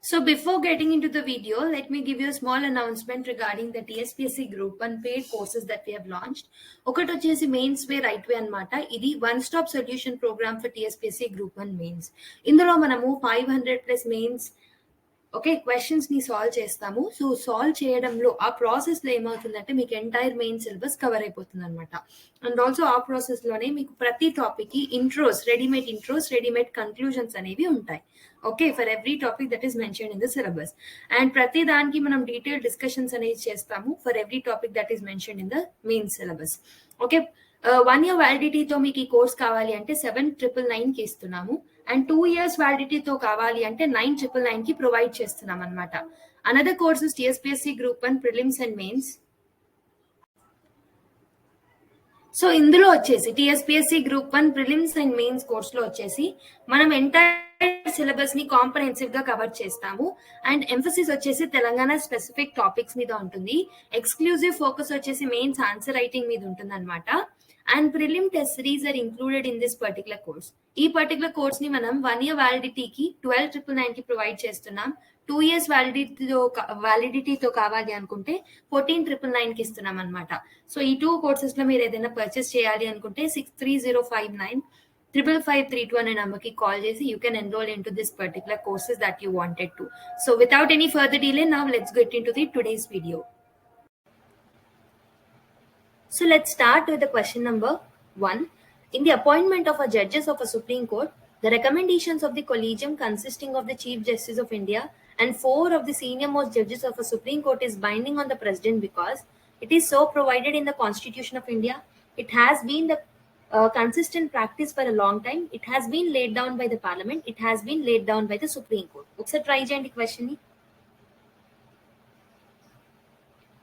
So before getting into the video, let me give you a small announcement regarding the TSPSC Group 1 paid courses that we have launched. ఒకటి వచ్చేసి mains way right way అన్నమాట. ఇది one stop solution programme for TSPSC Group 1 mains. ఇందులో మనము 500+ mains questions ని solve చేస్తాము. So solve చేయడంలో ఆ ప్రాసెస్ లో ఏమవుతుందంటే మీకు ఎంటైర్ మెయిన్ సిలబస్ కవర్ అయిపోతుంది అనమాట. అండ్ ఆల్సో ఆ ప్రాసెస్ లోనే మీకు ప్రతి టాపిక్ కి ఇంట్రోస్ రెడీమేడ్ కన్క్లూజన్స్ అనేవి ఉంటాయి. Okay, for every topic that is mention in the syllabus. And ప్రతి దానికి మనం డీటెయిల్ డిస్కషన్స్ అనేవి చేస్తాము for every topic that is mention in the main syllabus. Okay, 1 year వ్యాలిడిటీతో మీకు ఈ కోర్స్ కావాలి అంటే 7,999 కి ఇస్తున్నాము. అండ్ 2 years వ్యాలిడిటీతో కావాలి అంటే 9,999 కి ప్రొవైడ్ చేస్తున్నాం అనమాట. Another courses TSPSC Group 1 prelims and mains. So ఇందులో వచ్చేసి TSPSC Group 1 prelims and mains course లో వచ్చేసి మనం ఎంటైర్ సిలబస్ ని కాంప్రహెన్సివ్ గా కవర్ చేస్తాము. అండ్ ఎంఫసిస్ వచ్చేసి తెలంగాణ స్పెసిఫిక్ టాపిక్స్ మీద ఉంటుంది. ఎక్స్క్లూజివ్ ఫోకస్ వచ్చేసి మెయిన్స్ ఆన్సర్ రైటింగ్ మీద ఉంటుంది అనమాట. And prelim test series are included in this particular course. ఈ పర్టికులర్ కోర్స్ ని మనం 1 year వ్యాలిడిటీకి 12,999 కి ప్రొవైడ్ చేస్తున్నాం. 2 years వ్యాలిడిటీతో కావాలి అనుకుంటే 14,999 కి ఇస్తున్నాం అనమాట. సో ఈ 2 కోర్సెస్ లో మీరు ఏదైనా పర్చేస్ చేయాలి అనుకుంటే 6305955532 అనే నంబర్కి కాల్ చేసి you can enrol in to this particular courses that you wanted to. So without any further delay now let's get in to the today's video. So let's start with the question number 1. In the appointment of a judges of a Supreme Court, the recommendations of the collegium consisting of the Chief Justice of India and 4 of the senior most judges of a Supreme Court is binding on the President because it is so provided in the Constitution of India. It has been the consistent practice for a long time. It has been laid down by the Parliament. It has been laid down by the Supreme Court. Let's try the question.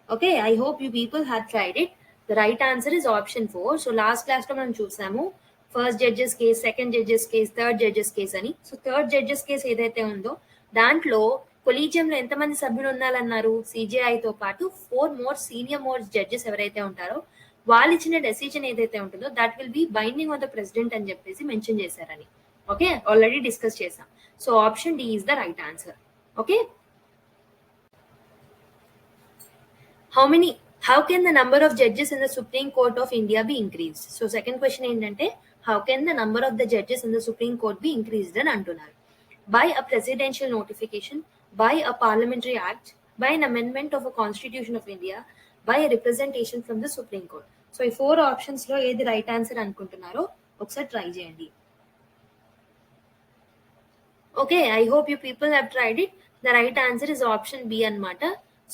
Okay, I hope you people have tried it. The right answer is option 4. So last class lo manam chusamu first judges case, second judges case, third judges case ani. So third judges case ఏదైతే ఉందో దాంట్లో కొలీజియంలో ఎంతమంది సభ్యులు ఉండాలన్నారు? CJI తో పాటు 4 more senior most judges ఎవరైతే ఉంటారో వాళ్ళు ఇచ్చిన డెసిషన్ ఏదైతే ఉంటుందో that will be binding on the president అని చెప్పేసి మెన్షన్ చేశారని. ఓకే, ఆల్రెడీ డిస్కస్ చేసాం. So option D is the right answer. Okay, how can the number of judges in the Supreme Court of India be increased? So second question ఏంటంటే how can the number of the judges in the Supreme Court be increased అని అంటున్నారు. By a presidential notification, by a parliamentary act, by an amendment of a constitution of India, by a representation from the Supreme Court. So ఈ 4 options లో ఏది right answer అనుకుంటున్నారో ఒకసారి try చేయండి. Okay, I hope you people have tried it. The right answer is option B అన్నమాట.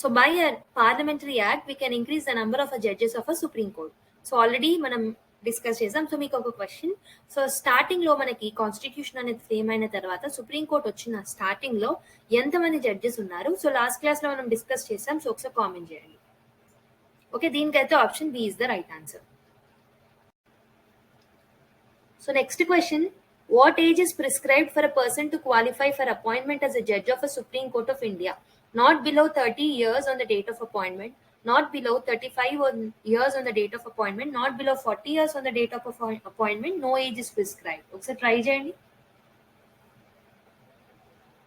So by a parliamentary act, we can increase the number of judges of a Supreme Court. So already మనం discuss చేసాం. So మీకు ఒక question. So starting లో మనకి constitution అనేది frame అయిన తర్వాత సుప్రీం కోర్ట్ వచ్చిన స్టార్టింగ్ లో ఎంతమంది జడ్జెస్ ఉన్నారు? సో లాస్ట్ క్లాస్ లో మనం డిస్కస్ చేసాం. సో ఒకసారి కామెంట్ చేయండి. ఓకే, దీనికైతే option B is the right answer. So next question, what age is prescribed for a person to qualify for appointment as a judge of a Supreme Court of India? Not below 30 years on the date of appointment, not below 35 years on the date of appointment, not below 40 years on the date of appointment. No age is prescribed. ఒకసారి try చేయండి.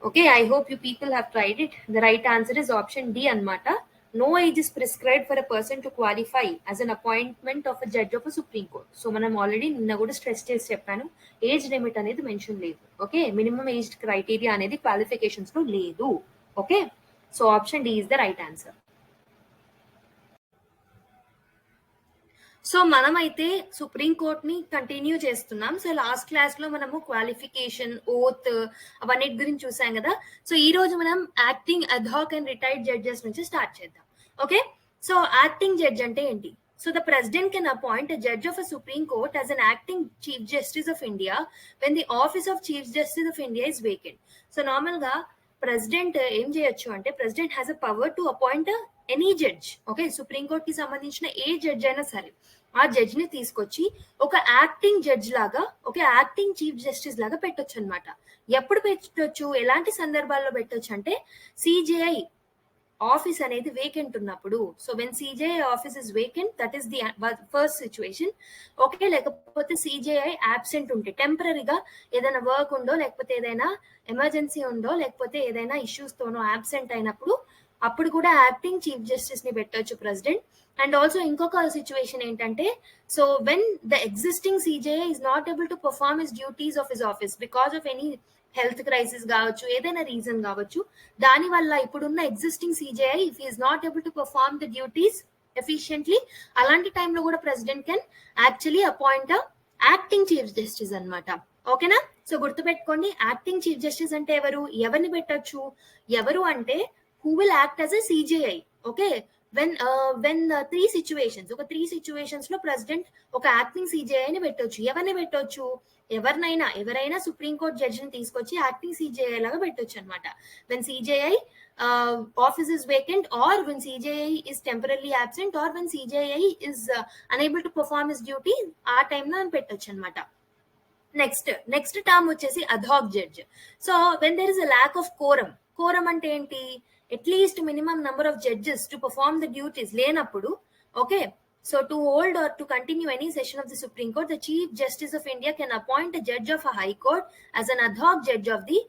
Okay, I hope you people have tried it. The right answer is option D అన్నమాట. No age is prescribed for a person to qualify as an appointment of a judge of a Supreme Court. So మనం already నిన్న కూడా stress చేసి చెప్పాను, age limit అనేది mention లేదు. Okay, minimum age criteria అనేది qualifications లో లేదు. Okay, so option D is the right answer. So మనమైతే సుప్రీం కోర్ట్ ని కంటిన్యూ చేస్తున్నాం. సో లాస్ట్ క్లాస్ లో మనము క్వాలిఫికేషన్, ఓత్ అవన్నిటి గురించి చూసాం కదా. సో ఈ రోజు మనం acting, ad hoc and retired judges నుంచి స్టార్ట్ చేద్దాం. ఓకే, సో యాక్టింగ్ జడ్జ్ అంటే ఏంటి? So the president can appoint a judge of a Supreme Court as an acting Chief Justice of India when the office of Chief Justice of India is vacant. So normal గా president ఏం చేయొచ్చు అంటే president has a power to appoint any judge. Okay, supreme court కి సంబంధించిన ఏ judge అయినా సరే ఆ judge ని తీసుకొచ్చి ఒక యాక్టింగ్ జడ్జ్ లాగా, ఒక యాక్టింగ్ చీఫ్ జస్టిస్ లాగా పెట్టొచ్చు అనమాట. ఎప్పుడు పెట్టొచ్చు, ఎలాంటి సందర్భాల్లో పెట్టొచ్చు అంటే CJI ఆఫీస్ అనేది వేకెంట్ ఉన్నప్పుడు. So when CJI office is vacant, that is the first situation. Okay, లేకపోతే సిజేఐ యాబ్సెంట్ ఉంటే, టెంపరీగా ఏదైనా వర్క్ ఉందో, లేకపోతే ఏదైనా ఎమర్జెన్సీ ఉందో, లేకపోతే ఏదైనా ఇష్యూస్ తోనో యాబ్సెంట్ అయినప్పుడు అప్పుడు కూడా యాక్టింగ్ చీఫ్ జస్టిస్ ని పెట్టొచ్చు ప్రెసిడెంట్. అండ్ ఆల్సో ఇంకొక సిచ్యువేషన్ ఏంటంటే, so when the existing CJI is not able to perform his duties of his office because of any health crisis కావచ్చు, ఏదైనా రీజన్ కావచ్చు, దానివల్ల ఇప్పుడున్న existing CJI if is not able to perform the duties efficiently, అలాంటి టైంలో కూడా president can actually appoint acting chief justice అన్నమాట. ఓకేనా? సో గుర్తుపెట్టుకోండి, యాక్టింగ్ చీఫ్ జస్టిస్ అంటే ఎవరిని పెట్టొచ్చు? ఎవరు అంటే who will act as a CJI. Okay, when 3 situations, ఒక 3 situations లో ప్రెసిడెంట్ ఒక యాక్టింగ్ సిజేఐ ని పెట్టొచ్చు. ఎవరిని పెట్టొచ్చు? ఎవరైనా సుప్రీం కోర్ట్ జడ్జిని తీసుకొచ్చి యాక్టింగ్ సిజేఐ లాగా పెట్టొచ్చు అనమాట. When CJI office is vacant, or when CJI is temporary absent, or when CJI is unable to perform his duty, ఆ టైంలో పెట్టొచ్చు అనమాట. నెక్స్ట్ టర్మ్ వచ్చేసి ad hoc judge. So when there is a lack of quorum అంటే ఏంటి? At least minimum number of judges to perform the duties లేనప్పుడు, okay, so to hold or to continue any session of the supreme Court, the chief justice of India can appoint a judge of a high court as an ad hoc judge of the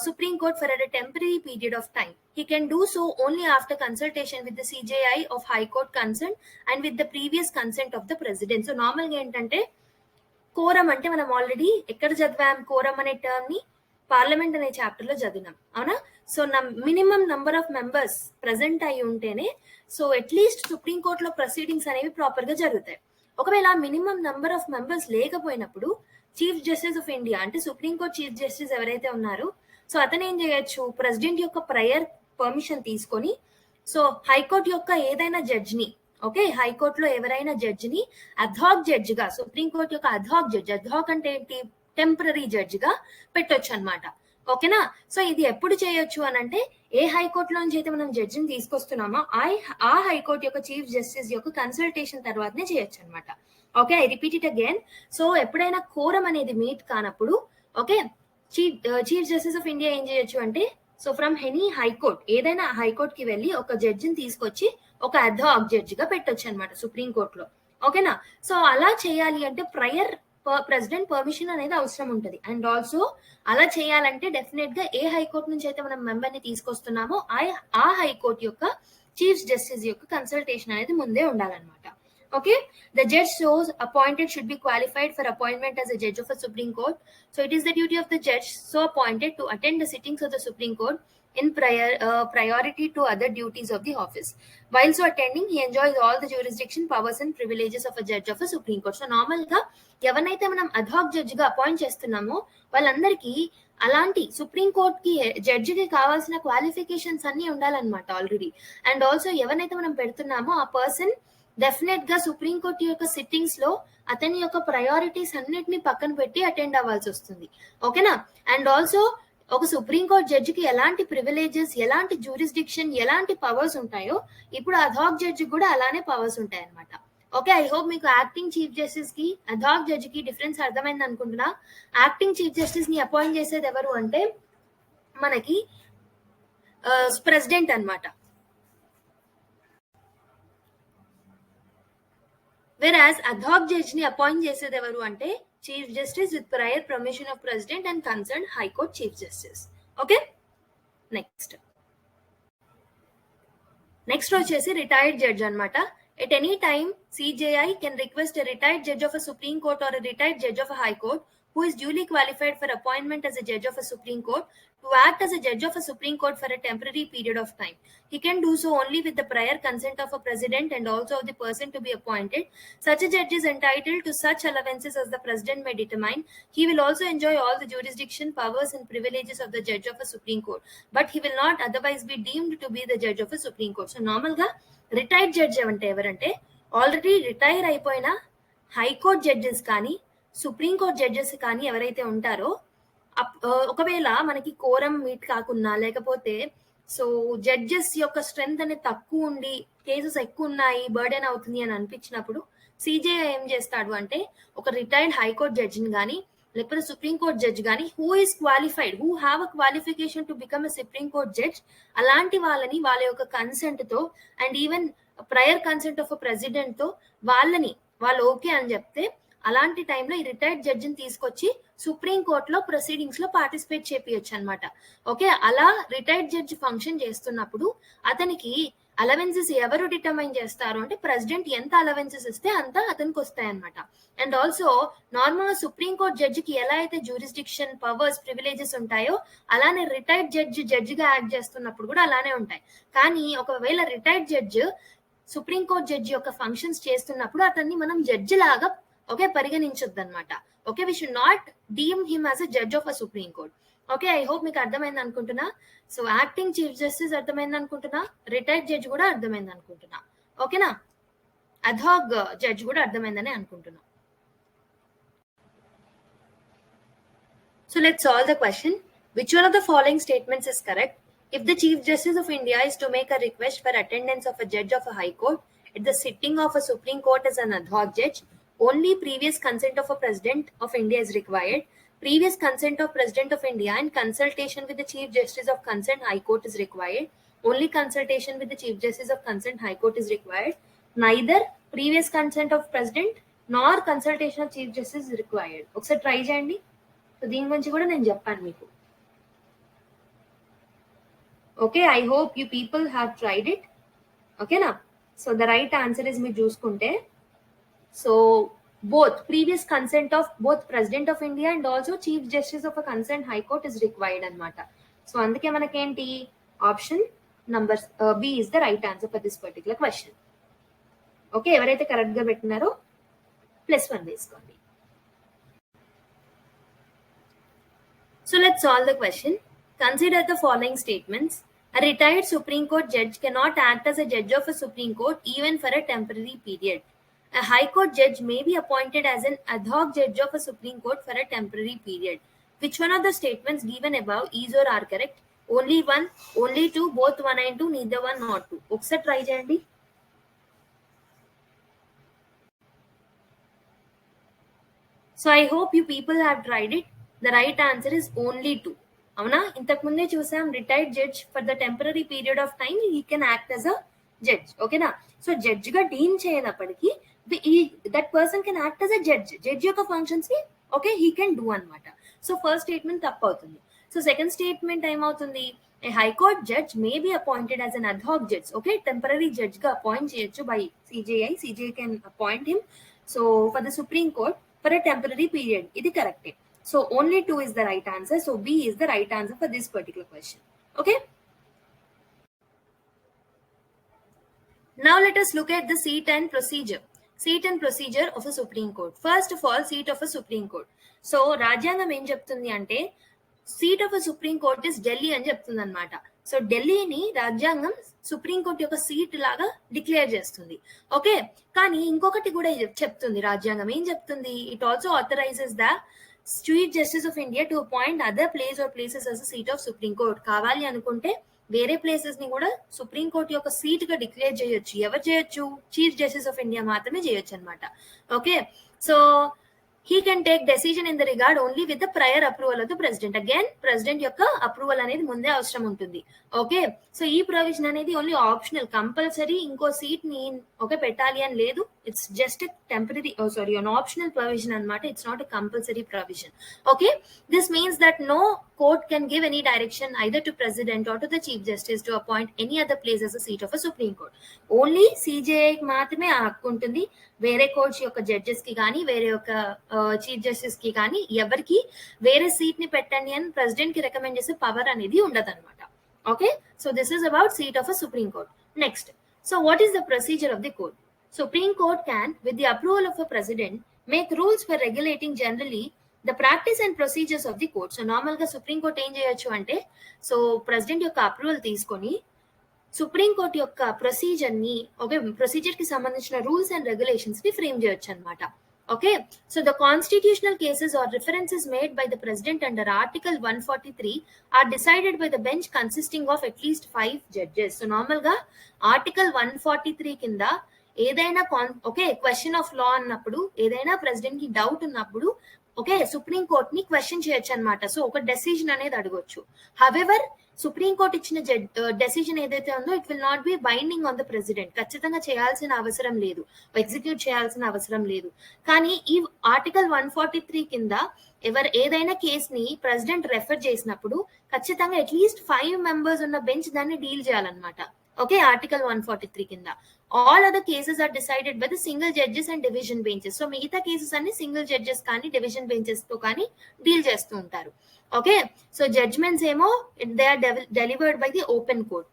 Supreme Court for a temporary period of time. He can do so only after consultation with the CJI of High Court concerned and with the previous consent of the President. So normal ga entante quorum అంటే మనం already ఎక్కడ చదివాం? Quorum అనే term ని parliament అనే chapter లో చదివినాం, అవునా? So minimum number of members present అయి ఉంటేనే సో అట్లీస్ట్ సుప్రీం కోర్ట్ లో ప్రొసీడింగ్స్ అనేవి ప్రాపర్ గా జరుగుతాయి. ఒకవేళ మినిమం నంబర్ ఆఫ్ మెంబర్స్ లేకపోయినప్పుడు చీఫ్ జస్టిస్ ఆఫ్ ఇండియా అంటే సుప్రీం కోర్ట్ చీఫ్ జస్టిస్ ఎవరైతే ఉన్నారో, సో అతను ఏం చేయొచ్చు? ప్రెసిడెంట్ యొక్క ప్రయర్ పర్మిషన్ తీసుకొని సో హైకోర్టు యొక్క ఏదైనా జడ్జిని, ఓకే, హైకోర్టులో ఎవరైనా జడ్జిని అధాక్ జడ్జ్ గా, సుప్రీంకోర్టు యొక్క అధాక్ జడ్జ్, అధాక్ అంటే ఏంటి? టెంపరరీ జడ్జ్ గా పెట్టొచ్చు అనమాట. ఓకేనా? సో ఇది ఎప్పుడు చేయొచ్చు అని అంటే, ఏ హైకోర్టులో నుంచి అయితే మనం జడ్జిని తీసుకొస్తున్నామో ఆ హైకోర్టు యొక్క చీఫ్ జస్టిస్ యొక్క కన్సల్టేషన్ తర్వాతనే చేయొచ్చు అనమాట. Okay, I repeat it again. So ఎప్పుడైనా కోరం అనేది మీట్ కానప్పుడు, okay, chief justice of India ఏం చేయొచ్చు అంటే, సో ఫ్రమ్ ఎనీ హైకోర్ట్, ఏదైనా హైకోర్ట్ కి వెళ్ళి ఒక జడ్జిని తీసుకొచ్చి ఒక అధాక్ జడ్జి గా పెట్టొచ్చు అనమాట సుప్రీం కోర్టులో. ఓకేనా? సో అలా చేయాలి అంటే ప్రయర్ ప్రెసిడెంట్ పర్మిషన్ అనేది అవసరం ఉంటుంది. అండ్ ఆల్సో అలా చేయాలంటే డెఫినెట్ గా ఏ హైకోర్టు నుంచి అయితే మనం మెంబర్ ని తీసుకొస్తున్నామో ఆ హైకోర్టు యొక్క చీఫ్ జస్టిస్ యొక్క కన్సల్టేషన్ అనేది ముందే ఉండాలన్నమాట. Okay, the judge so appointed should be qualified for appointment as a judge of a Supreme Court. So it is the duty of the judge so appointed to attend the sittings of the Supreme Court in priority to other duties of the office. While so attending, he enjoys all the jurisdiction, powers and privileges of a judge of a Supreme Court. So normal గా ఎవరినైతే మనం అధాక్ judge గా appoint చేస్తున్నామో వాళ్ళందరికీ అలాంటి supreme court కి జడ్జికి కావాల్సిన qualifications అన్ని ఉండాలన్నమాట ఆల్రెడీ. అండ్ ఆల్సో ఎవరినైతే మనం పెడుతున్నామో ఆ పర్సన్ డెఫినెట్ గా సుప్రీం కోర్టు యొక్క సిట్టింగ్స్ లో అతని యొక్క ప్రయారిటీస్ అన్నిటిని పక్కన పెట్టి అటెండ్ అవ్వాల్సి వస్తుంది. ఓకేనా? అండ్ ఆల్సో ఒక సుప్రీం కోర్ట్ జడ్జికి ఎలాంటి ప్రివిలేజెస్, ఎలాంటి జ్యూరిస్డిక్షన్, ఎలాంటి పవర్స్ ఉంటాయో ఇప్పుడు అధాక్ జడ్జి కూడా అలానే పవర్స్ ఉంటాయి అనమాట. ఓకే, ఐ హోప్ మీకు యాక్టింగ్ చీఫ్ జస్టిస్ కి అధాక్ జడ్జికి డిఫరెన్స్ అర్థమైంది అనుకుంటున్నా. యాక్టింగ్ చీఫ్ జస్టిస్ ని అపాయింట్ చేసేది ఎవరు అంటే మనకి ప్రెసిడెంట్ అనమాట. Whereas అధాక్ జడ్జ్ ని అపాయింట్ చేసేది ఎవరు అంటే chief justice with prior permission of president and concern high court chief justice. Okay, next వచ్చేసి రిటైర్డ్ జడ్జ్ అనమాట. At any time, CJI can request a retired judge of a Supreme Court or a retired judge of a High Court who is duly qualified for appointment as a judge of a Supreme Court to act as a judge of a Supreme Court for a temporary period of time. He can do so only with the prior consent of a president and also of the person to be appointed. Such a judge is entitled to such allowances as the president may determine. He will also enjoy all the jurisdiction, powers and privileges of the judge of a Supreme Court, but he will not otherwise be deemed to be the judge of a Supreme Court. So normal ga retired judge అంటే ఎవరంటే already retire అయిపోయిన high court judges కానీ supreme court judges కానీ ఎవరైతే ఉంటారో, ఒకవేళ మనకి quorum meet కాకున్నా లేకపోతే సో జడ్జెస్ యొక్క స్ట్రెంగ్త్ అనేది తక్కువ ఉండి కేసెస్ ఎక్కువ ఉన్నాయి, బర్డెన్ అవుతుంది అని అనిపించినప్పుడు సిజేఐ ఏం చేస్తాడు అంటే ఒక రిటైర్డ్ హైకోర్టు జడ్జిని కానీ లేకపోతే సుప్రీంకోర్టు జడ్జ్ కానీ who is qualified, who have a qualification to become a supreme court judge, అలాంటి వాళ్ళని వాళ్ళ యొక్క కన్సెంట్ తో and even prior consent of president తో వాళ్ళు ఓకే అని చెప్తే అలాంటి టైంలో ఈ రిటైర్డ్ జడ్జిని తీసుకొచ్చి సుప్రీం కోర్టులో ప్రొసీడింగ్స్ లో పార్టిసిపేట్ చేపియొచ్చు అనమాట. ఓకే, అలా రిటైర్డ్ జడ్జి ఫంక్షన్ చేస్తున్నప్పుడు అతనికి అలవెన్సెస్ ఎవరు డిటర్మైన్ చేస్తారు అంటే ప్రెసిడెంట్ ఎంత అలవెన్సెస్ ఇస్తే అంత అతనికి వస్తాయి అనమాట. And also normal Supreme Court జడ్జికి ఎలా అయితే జ్యూరిస్డిక్షన్ పవర్స్ ప్రివిలేజెస్ ఉంటాయో అలానే రిటైర్డ్ జడ్జిగా యాక్ట్ చేస్తున్నప్పుడు కూడా అలానే ఉంటాయి. కానీ ఒకవేళ retired judge supreme court judge యొక్క ఫంక్షన్స్ చేస్తున్నప్పుడు అతన్ని మనం జడ్జి లాగా ఓకే పరిగణించొద్దు అనమాట. Okay, we should not deem him as a judge of a supreme court. Okay, I hope మీకు అర్థమైంది అనుకుంటున్నా. సో యాక్టింగ్ చీఫ్ జస్టిస్ అర్థమైంది అనుకుంటున్నా, రిటైర్డ్ జడ్జ్ కూడా అర్థమైంది అనుకుంటున్నా. ఓకేనా, అథాగ్ జడ్జ్ కూడా అర్థమైందని అనుకుంటున్నా. So let's solve the question. Which one of the following statements is correct? If the Chief Justice of India is to make a request for attendance of a judge of a High Court at the sitting of a Supreme Court as an ad hoc judge, only previous consent of a President of India is required. Previous consent of President of India and consultation with the Chief Justice of Concerned High Court is required. Only consultation with the Chief Justice of Concerned High Court is required. Neither previous consent of President nor consultation of Chief Justice is required. ఒకసారి try చేయండి. So దీని గురించి కూడా నేను చెప్పాను మీకు. Okay, I hope you people have tried it. Okay na? So the right answer is me చూసుకుంటే, so both previous consent of both President of India and also Chief Justice of a concerned High Court is required అన్నమాట. So అందుకే మనకేంటి option number B is the right answer for this particular question. Okay, ఎవరైతే correct గా పెట్టినారో +1 వేసుకోండి. So let's solve the question. Consider the following statements. A retired Supreme Court judge cannot act as a judge of a Supreme Court even for a temporary period. A High Court judge may be appointed as an ad hoc judge of a Supreme Court for a temporary period. Which one of the statements given above is or are correct? Only one, only two, both one and two, neither one nor two. ఒకసారి try చేయండి. So I hope you people have tried it. The right answer is only two. అవునా, ఇంతకు ముందే చూసాం retired judge for the temporary period of time he can act as a judge. ఓకేనా, so judge గా deem చేయనప్పటికీ that person can act as a judge యొక్క functions ని okay he can do అనమాట. సో ఫస్ట్ స్టేట్మెంట్ తప్పు అవుతుంది. So second statement ఏమవుతుంది? A high court judge may be appointed as an ad hoc judge. Okay, temporary judge గా appoint చేయొచ్చు by CJI can appoint him. So for the supreme court for a temporary period. ఇది కరెక్టే. So only 2 is the right answer. So B is the right answer for this particular question. Okay. Now let us look at the seat and procedure. Seat and procedure of a Supreme Court. First of all, seat of a Supreme Court. So రాజ్యాంగం ఏం చెప్తుంది అంటే seat of a supreme Court is Delhi అని చెప్తుంది అనమాట. So ఢిల్లీని రాజ్యాంగం supreme court యొక్క సీట్ లాగా డిక్లేర్ చేస్తుంది. ఓకే, కానీ ఇంకొకటి కూడా చెప్తుంది రాజ్యాంగం. ఏం చెప్తుంది? It also authorises the Chief Justice of India to appoint other place or places as a seat of Supreme Court. కావాలి అనుకుంటే వేరే ప్లేసెస్ ని కూడా సుప్రీం కోర్ట్ యొక్క సీట్ గా డిక్లేర్ చేయొచ్చు. ఎవరు చేయొచ్చు? చీఫ్ జస్టిస్ ఆఫ్ ఇండియా మాత్రమే చేయొచ్చు అనమాట. Okay, so he can take decision in the regard only with the prior approval of the president. Again, president యొక్క అప్రూవల్ అనేది ముందే అవసరం ఉంటుంది. ఓకే, సో ఈ ప్రొవిజన్ అనేది ఓన్లీ ఆప్షనల్. కంపల్సరీ ఇంకో సీట్ ని ఓకే పెట్టాలి అని లేదు. It's just temporary an optional provision అనమాట. It's not a compulsory provision. Okay, this means that no court can give any direction either to president or to the chief justice to appoint any other place as a seat of a supreme court. Only CJI మాత్రమే ఆ హక్కు ఉంటుంది. వేరే courts యొక్క judges కి కానీ వేరే యొక్క చీఫ్ జస్టిస్ కి కానీ ఎవరికి వేరే సీట్ ని పెట్టండి అని ప్రెసిడెంట్ కి రికమెండ్ చేసే పవర్ అనేది ఉండదు అనమాట. Okay, so this is about seat of a supreme court. Next, so what is the procedure of the court? Supreme Court can, with the approval of a president, make rules for regulating generally the practice and procedures of the court. So normal గా Supreme court ఏం చేయొచ్చు అంటే, so president యొక్క approval తీసుకొని supreme court యొక్క procedure ని okay procedure కి సంబంధించిన రూల్స్ అండ్ రెగ్యులేషన్స్ ని ఫ్రేమ్ చేయొచ్చు అనమాట. Okay, so the constitutional cases or references made by the president under Article 143 are decided by the bench consisting of at least 5 judges. So normal గా Article 143 కింద ఏదైనా question of లా అన్నప్పుడు, ఏదైనా president కి doubt ఉన్నప్పుడు supreme court ని question చేయొచ్చు అనమాట. సో ఒక డెసిషన్ అనేది అడగొచ్చు. హవెవర్ సుప్రీం కోర్ట్ ఇచ్చిన డెసిషన్ ఏదైతే ఉందో it will not be binding on the president. ఖచ్చితంగా చేయాల్సిన అవసరం లేదు, ఎగ్జిక్యూట్ చేయాల్సిన అవసరం లేదు. కానీ ఈ ఆర్టికల్ 143 కింద ఏదైనా కేసుని ప్రెసిడెంట్ రెఫర్ చేసినప్పుడు ఖచ్చితంగా అట్లీస్ట్ 5 మెంబర్స్ ఉన్న బెంచ్ దాన్ని డీల్ చేయాలన్నమాట. ఆర్టికల్ 143 కింద all other cases are decided by the single judges and division benches. So మిగతా కేసెస్ అన్ని సింగిల్ జడ్జెస్ కానీ డివిజన్ బెంచెస్ తో కానీ డీల్ చేస్తూ ఉంటారు. సో జడ్జ్మెంట్స్ ఏమో they are delivered by the open court.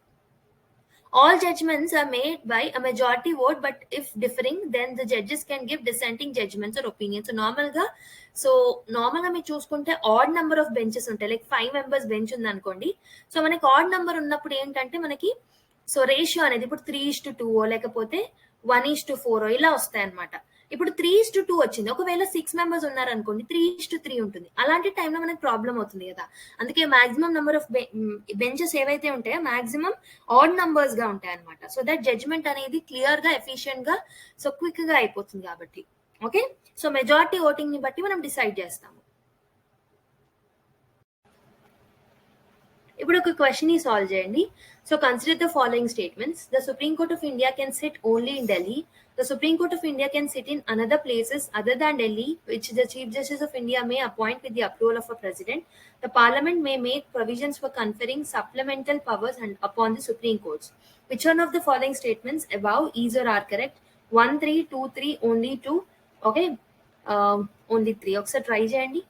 All judgments are made by a majority vote, but if differing, then the judges can give dissenting judgments or opinions. So normal గా మీరు చూసుకుంటే odd number of benches ఉంటాయి. Like 5 members bench ఉంది అనుకోండి. So మనకి odd number ఉన్నప్పుడు ఏంటంటే మనకి రేషియో అనేది ఇప్పుడు 3:2 లేకపోతే 1:4 ఇలా వస్తాయి అనమాట. ఇప్పుడు 3:2 వచ్చింది. ఒకవేళ 6 మెంబర్స్ ఉన్నారు అనుకోండి 3:3 ఉంటుంది. అలాంటి టైంలో మనకి ప్రాబ్లం అవుతుంది కదా. అందుకే మాక్సిమం నెంబర్ ఆఫ్ బెంచెస్ ఏవైతే ఉంటాయో మాక్సిమం ఆడ్ నంబర్స్ గా ఉంటాయి అనమాట. సో దట్ జడ్జ్మెంట్ అనేది క్లియర్ గా ఎఫిషియెంట్ గా క్విక్ గా అయిపోతుంది కాబట్టి. సో మెజారిటీ ఓటింగ్ ని బట్టి మనం డిసైడ్ చేస్తాము. ఇప్పుడు ఒక క్వశ్చన్ ని సాల్వ్ చేయండి. So consider the following statements. The supreme court of India can SIT only in Delhi. The Supreme Court of India can sit in another places other than Delhi, which the Chief Justice of India may appoint with the approval of a president. The Parliament may make provisions for conferring supplemental powers upon the Supreme Courts. Which one of the following statements above is or are correct? 1, 3, 2, 3, only 2. Only 3. ఒకసారి try చేయండి.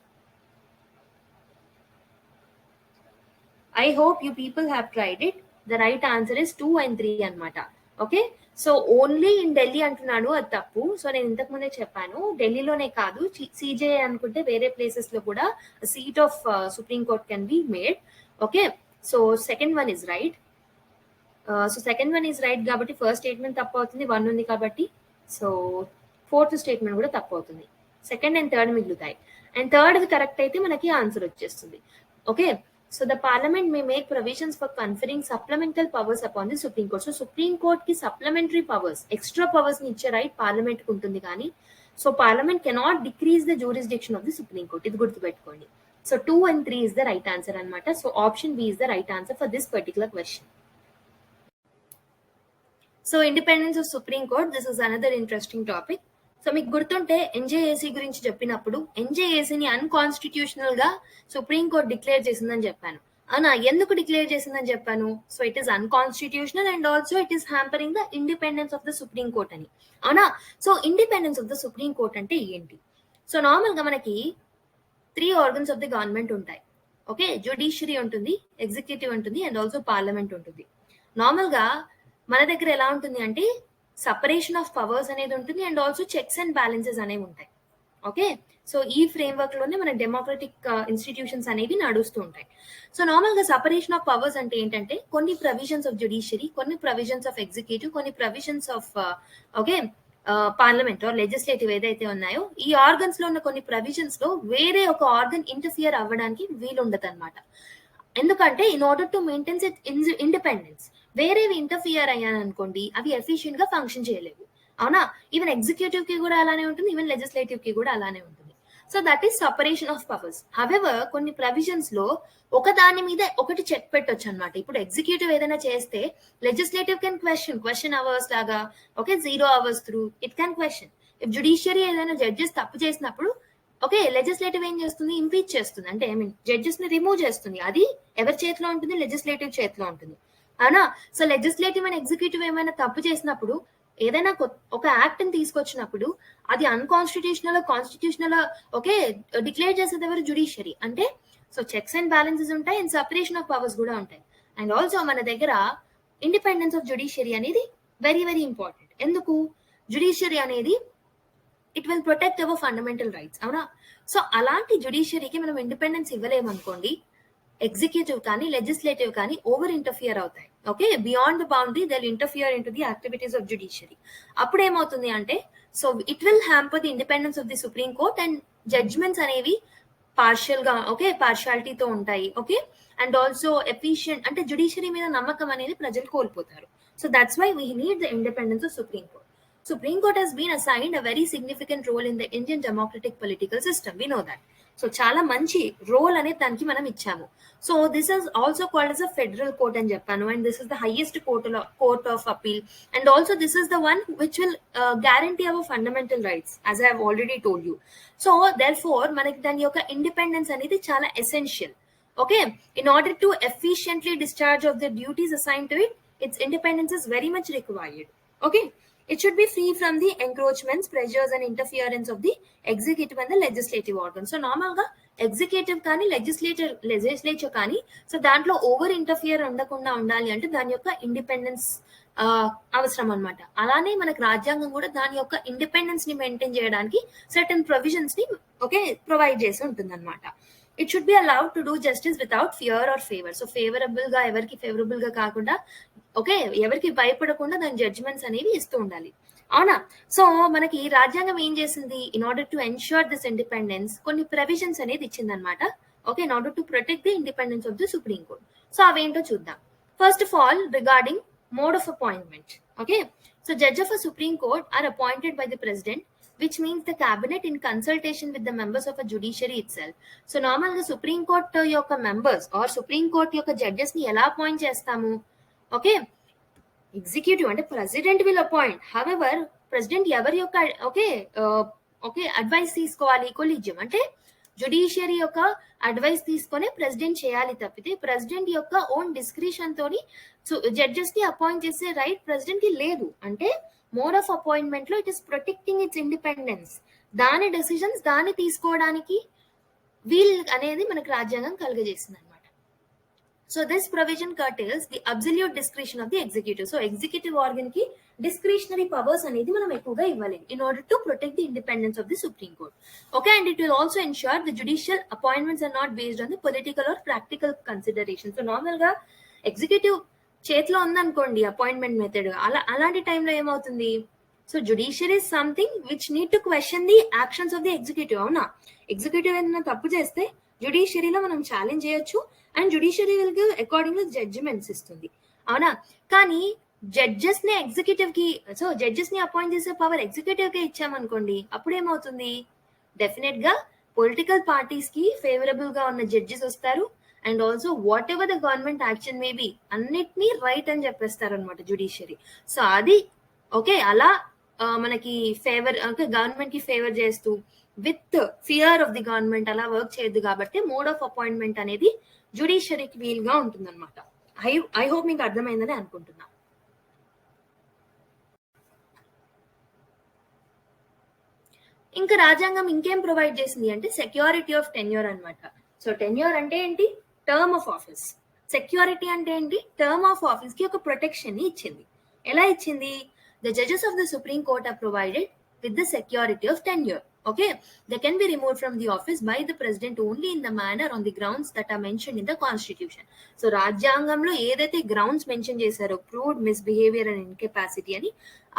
I hope you people have tried it. The right answer is 2 and 3 అన్నమాట. So only in Delhi అంటున్నాడు, అది తప్పు. So నేను ఇంతకు ముందే చెప్పాను, ఢిల్లీలోనే కాదు, సిజేఐ అనుకుంటే వేరే ప్లేసెస్ లో కూడా seat of supreme court can be made. So second one is right. కాబట్టి ఫస్ట్ స్టేట్మెంట్ తప్పు అవుతుంది, 1 ఉంది కాబట్టి. సో ఫోర్త్ స్టేట్మెంట్ కూడా తప్పు అవుతుంది. సెకండ్ అండ్ థర్డ్ మిగులుతాయి. అండ్ థర్డ్ కరెక్ట్ అయితే మనకి ఆన్సర్ వచ్చేస్తుంది. So the Parliament may make provisions for conferring supplemental powers upon the Supreme Court. So Supreme Court ki supplementary powers, extra powers ni iche right Parliament ku untundi gaani. So Parliament cannot decrease the jurisdiction of the Supreme Court. Idi gurtu pettukondi. So 2 and 3 is the right answer anamata. So option B is the right answer for this particular question. So independence of Supreme Court, this is another interesting topic. So మీకు గుర్తుంటే NJAC గురించి చెప్పినప్పుడు ఎన్జేఏసీని unconstitutional గా supreme court declare చేసిందని చెప్పాను. అవునా, ఎందుకు declare చేసిందని చెప్పాను? So it is unconstitutional and also it is hampering the independence of the supreme court అని. అవునా, so independence of the supreme court అంటే ఏంటి? సో నార్మల్ గా మనకి 3 ఆర్గన్స్ ఆఫ్ ది గవర్నమెంట్ ఉంటాయి. జ్యుడిషియరీ ఉంటుంది, ఎగ్జిక్యూటివ్ ఉంటుంది అండ్ ఆల్సో పార్లమెంట్ ఉంటుంది. నార్మల్ గా మన దగ్గర ఎలా ఉంటుంది అంటే సపరేషన్ ఆఫ్ పవర్స్ అనేది ఉంటుంది and also checks and balances అనేవి ఉంటాయి. సో ఈ ఫ్రేమ్వర్క్ లోనే మన డెమోక్రటిక్ ఇన్స్టిట్యూషన్స్ అనేవి నడుస్తూ ఉంటాయి. సో నార్మల్ గా సపరేషన్ ఆఫ్ పవర్స్ అంటే ఏంటంటే కొన్ని ప్రొవిజన్స్ ఆఫ్ జ్యుడిషియరీ, కొన్ని ప్రొవిజన్స్ ఆఫ్ ఎగ్జిక్యూటివ్, కొన్ని provisions of parliament or legislative ఏదైతే ఉన్నాయో ఈ ఆర్గన్స్ లో ఉన్న కొన్ని ప్రొవిజన్స్ లో వేరే ఒక ఆర్గన్ ఇంటర్ఫియర్ అవ్వడానికి వీలు ఉండదు అనమాట. ఎందుకంటే in order to maintain it independence, వేరేవి ఇంటర్ఫియర్ అయ్యాను అనుకోండి అవి ఎఫిషియెంట్ గా ఫంక్షన్ చేయలేవు. అవునా, ఈవెన్ ఎగ్జిక్యూటివ్ కి కూడా అలానే ఉంటుంది, ఈవెన్ లెజిస్లేటివ్ కి కూడా అలానే ఉంటుంది. So that is separation of powers. However కొన్ని ప్రొవిజన్స్ లో ఒక దాని మీద ఒకటి చెక్ పెట్టొచ్చు అనమాట. ఇప్పుడు ఎగ్జిక్యూటివ్ ఏదైనా చేస్తే లెజిస్లేటివ్ కెన్ క్వశ్చన్ అవర్స్ లాగా 0 hours through it can question. If judiciary ఏదైనా జడ్జెస్ తప్పు చేసినప్పుడు లెజిస్లేటివ్ ఏం చేస్తుంది, ఇంపీచ్ చేస్తుంది, అంటే జడ్జెస్ ని రిమూవ్ చేస్తుంది. అది ఎవరి చేతిలో ఉంటుంది, లెజిస్లేటివ్ చేతిలో ఉంటుంది. అవునా, సో లెజిస్లేటివ్ అండ్ ఎగ్జిక్యూటివ్ ఏమైనా తప్పు చేసినప్పుడు ఏదైనా ఒక యాక్ట్ ని తీసుకొచ్చినప్పుడు అది అన్కాన్స్టిట్యూషనల్ కాన్స్టిట్యూషనల్ డిక్లేర్ చేసేది ఎవరు, జ్యుడిషియరీ. అంటే సో చెక్స్ అండ్ బ్యాలెన్సెస్ ఉంటాయి అండ్ సపరేషన్ ఆఫ్ పవర్స్ కూడా ఉంటాయి. అండ్ ఆల్సో మన దగ్గర ఇండిపెండెన్స్ ఆఫ్ జ్యుడిషియరీ అనేది వెరీ వెరీ ఇంపార్టెంట్. ఎందుకు? జ్యుడిషియరీ అనేది it will protect our fundamental rights. అవునా, సో అలాంటి జ్యుడిషియరీకి మనం ఇండిపెండెన్స్ ఇవ్వలేమనుకోండి, ఎగ్జిక్యూటివ్ కానీ లెజిస్లేటివ్ కానీ ఓవర్ ఇంటర్ఫియర్ అవుతాయి. Beyond the boundary they will interfere in to the activities of judiciary. అప్పుడు ఏమవుతుంది అంటే so it will hamper the independence of the supreme court and judgments అనేవి పార్షియల్ గా పార్షియాలిటీతో ఉంటాయి. అండ్ ఆల్సో ఎఫిషియెంట్, అంటే జ్యుడిషియరీ మీద నమ్మకం అనేది ప్రజలు కోల్పోతారు. So that's why we need the independence of supreme court. Supreme Court has been assigned a very significant role in the Indian democratic political system. We know that. So చాలా మంచి role అనేది దానికి మనం ఇచ్చాము. So this is also called as a federal court అని చెప్పాను, and this is the highest court of appeal, and also this is the one which will guarantee hour fundamental rights as I have already told you. So there four మనకి దాని యొక్క independence అనేది చాలా essential. Okay, in order to efficiently discharge of the duties assigned to it, its independence is very much required. Okay, it should be free from the encroachments, pressures and interference of the executive and the legislative organs. So normal ga executive కానీ legislature కానీ so దాంట్లో over interfere ఉండకుండా ఉండాలి అంటే దాని యొక్క independence అవసరం అనమాట. అలానే మనకు రాజ్యాంగం కూడా దాని యొక్క ఇండిపెండెన్స్ ని మెయింటైన్ చేయడానికి సర్టన్ ప్రొవిజన్స్ ని ప్రొవైడ్ చేసి ఉంటుంది అనమాట. It should be allowed to do justice without fear or favor. So favorable గా ఎవరికి ఫేవరబుల్ గా కాకుండా ఎవరికి భయపడకుండా దాని జడ్జిమెంట్స్ అనేవి ఇస్తూ ఉండాలి, అవునా? సో మనకి రాజ్యాంగం ఏం చేసింది, in order to ensure this independence కొన్ని ప్రొవిజన్స్ అనేది ఇచ్చింది అనమాట. Okay, in order to protect the independence of the supreme court. So అవేంటో చూద్దాం. First of all regarding mode of appointment. Okay, so judge of a supreme court are appointed by the president, which means the cabinet in consultation with the members of a judiciary itself. So normal ga supreme court yokka members or supreme court yokka judges ni ela appoint chestamu. Okay, executive ante president will appoint. However, president evari yokka advice తీసుకోవాలి, collegium అంటే judiciary యొక్క advice తీసుకొని president చేయాలి తప్పితే president యొక్క own discretion తోని judges ని appoint చేసే రైట్ ప్రెసిడెంట్ కి లేదు. అంటే మోడ్ ఆఫ్ అపాయింట్మెంట్ లో it is protecting it's independence, దాని డెసిషన్స్ దాన్ని తీసుకోవడానికి వీల్ అనేది మనకు రాజ్యాంగం కలుగజేసింది అనమాట. So this provision curtails the absolute discretion of the executive. So executive organ కి డిస్క్రిషనరీ పవర్స్ అనేది మనం ఎక్కువగా ఇవ్వాలి in order to protect the independence of the Supreme Court. Okay, and it will also ensure the judicial appointments are not based on the political or practical considerations. So normal గా executive చేతిలో ఉందనుకోండి appointment method, అలాంటి టైంలో ఏమవుతుంది, so judiciary is something which need to question the actions of the executive. అవునా, executive ఏదైనా తప్పు చేస్తే జుడిషియరీలో మనం ఛాలెంజ్ చేయొచ్చు and judiciary will according to judgments ఇస్తుంది, అవునా? కానీ జడ్జెస్ ని ఎగ్జిక్యూటివ్ కి, సో జడ్జెస్ ని అపాయింట్ చేసే పవర్ ఎగ్జిక్యూటివ్ కే ఇచ్చామనుకోండి, అప్పుడు ఏమవుతుంది, డెఫినెట్ గా పొలిటికల్ పార్టీస్ కి ఫేవరబుల్ గా ఉన్న జడ్జెస్ వస్తారు and also what ever the government action may be అన్నిటినీ రైట్ అని చెప్పేస్తారు అనమాట జుడిషియరీ. సో అది ఓకే, అలా మనకి ఫేవర్ గవర్నమెంట్ కి ఫేవర్ చేస్తూ with fear of the government అలా వర్క్ చేయొద్దు కాబట్టి మోడ్ ఆఫ్ అపాయింట్మెంట్ అనేది జుడిషియరీకి వీలుగా ఉంటుంది అనమాట. ఐ హోప్ మీకు అర్థమైందని అనుకుంటున్నా. ఇంకా రాజ్యాంగం ఇంకేం ప్రొవైడ్ చేసింది అంటే సెక్యూరిటీ ఆఫ్ టెన్యూర్ అనమాట. సో టెన్యూర్ అంటే ఏంటి, టర్మ్ ఆఫ్ ఆఫీస్. సెక్యూరిటీ అంటే ఏంటి, టర్మ్ ఆఫ్ ఆఫీస్ కి ఒక ప్రొటెక్షన్ ని ఇచ్చింది. ఎలా ఇచ్చింది, the judges of the supreme court are provided with the security of tenure. Okay, they can be removed from the office by the president only in the manner on the grounds that are mentioned in the constitution. So రాజ్యాంగంలో ఏదైతే grounds mention చేశారో proved misbehaviour and incapacity అని,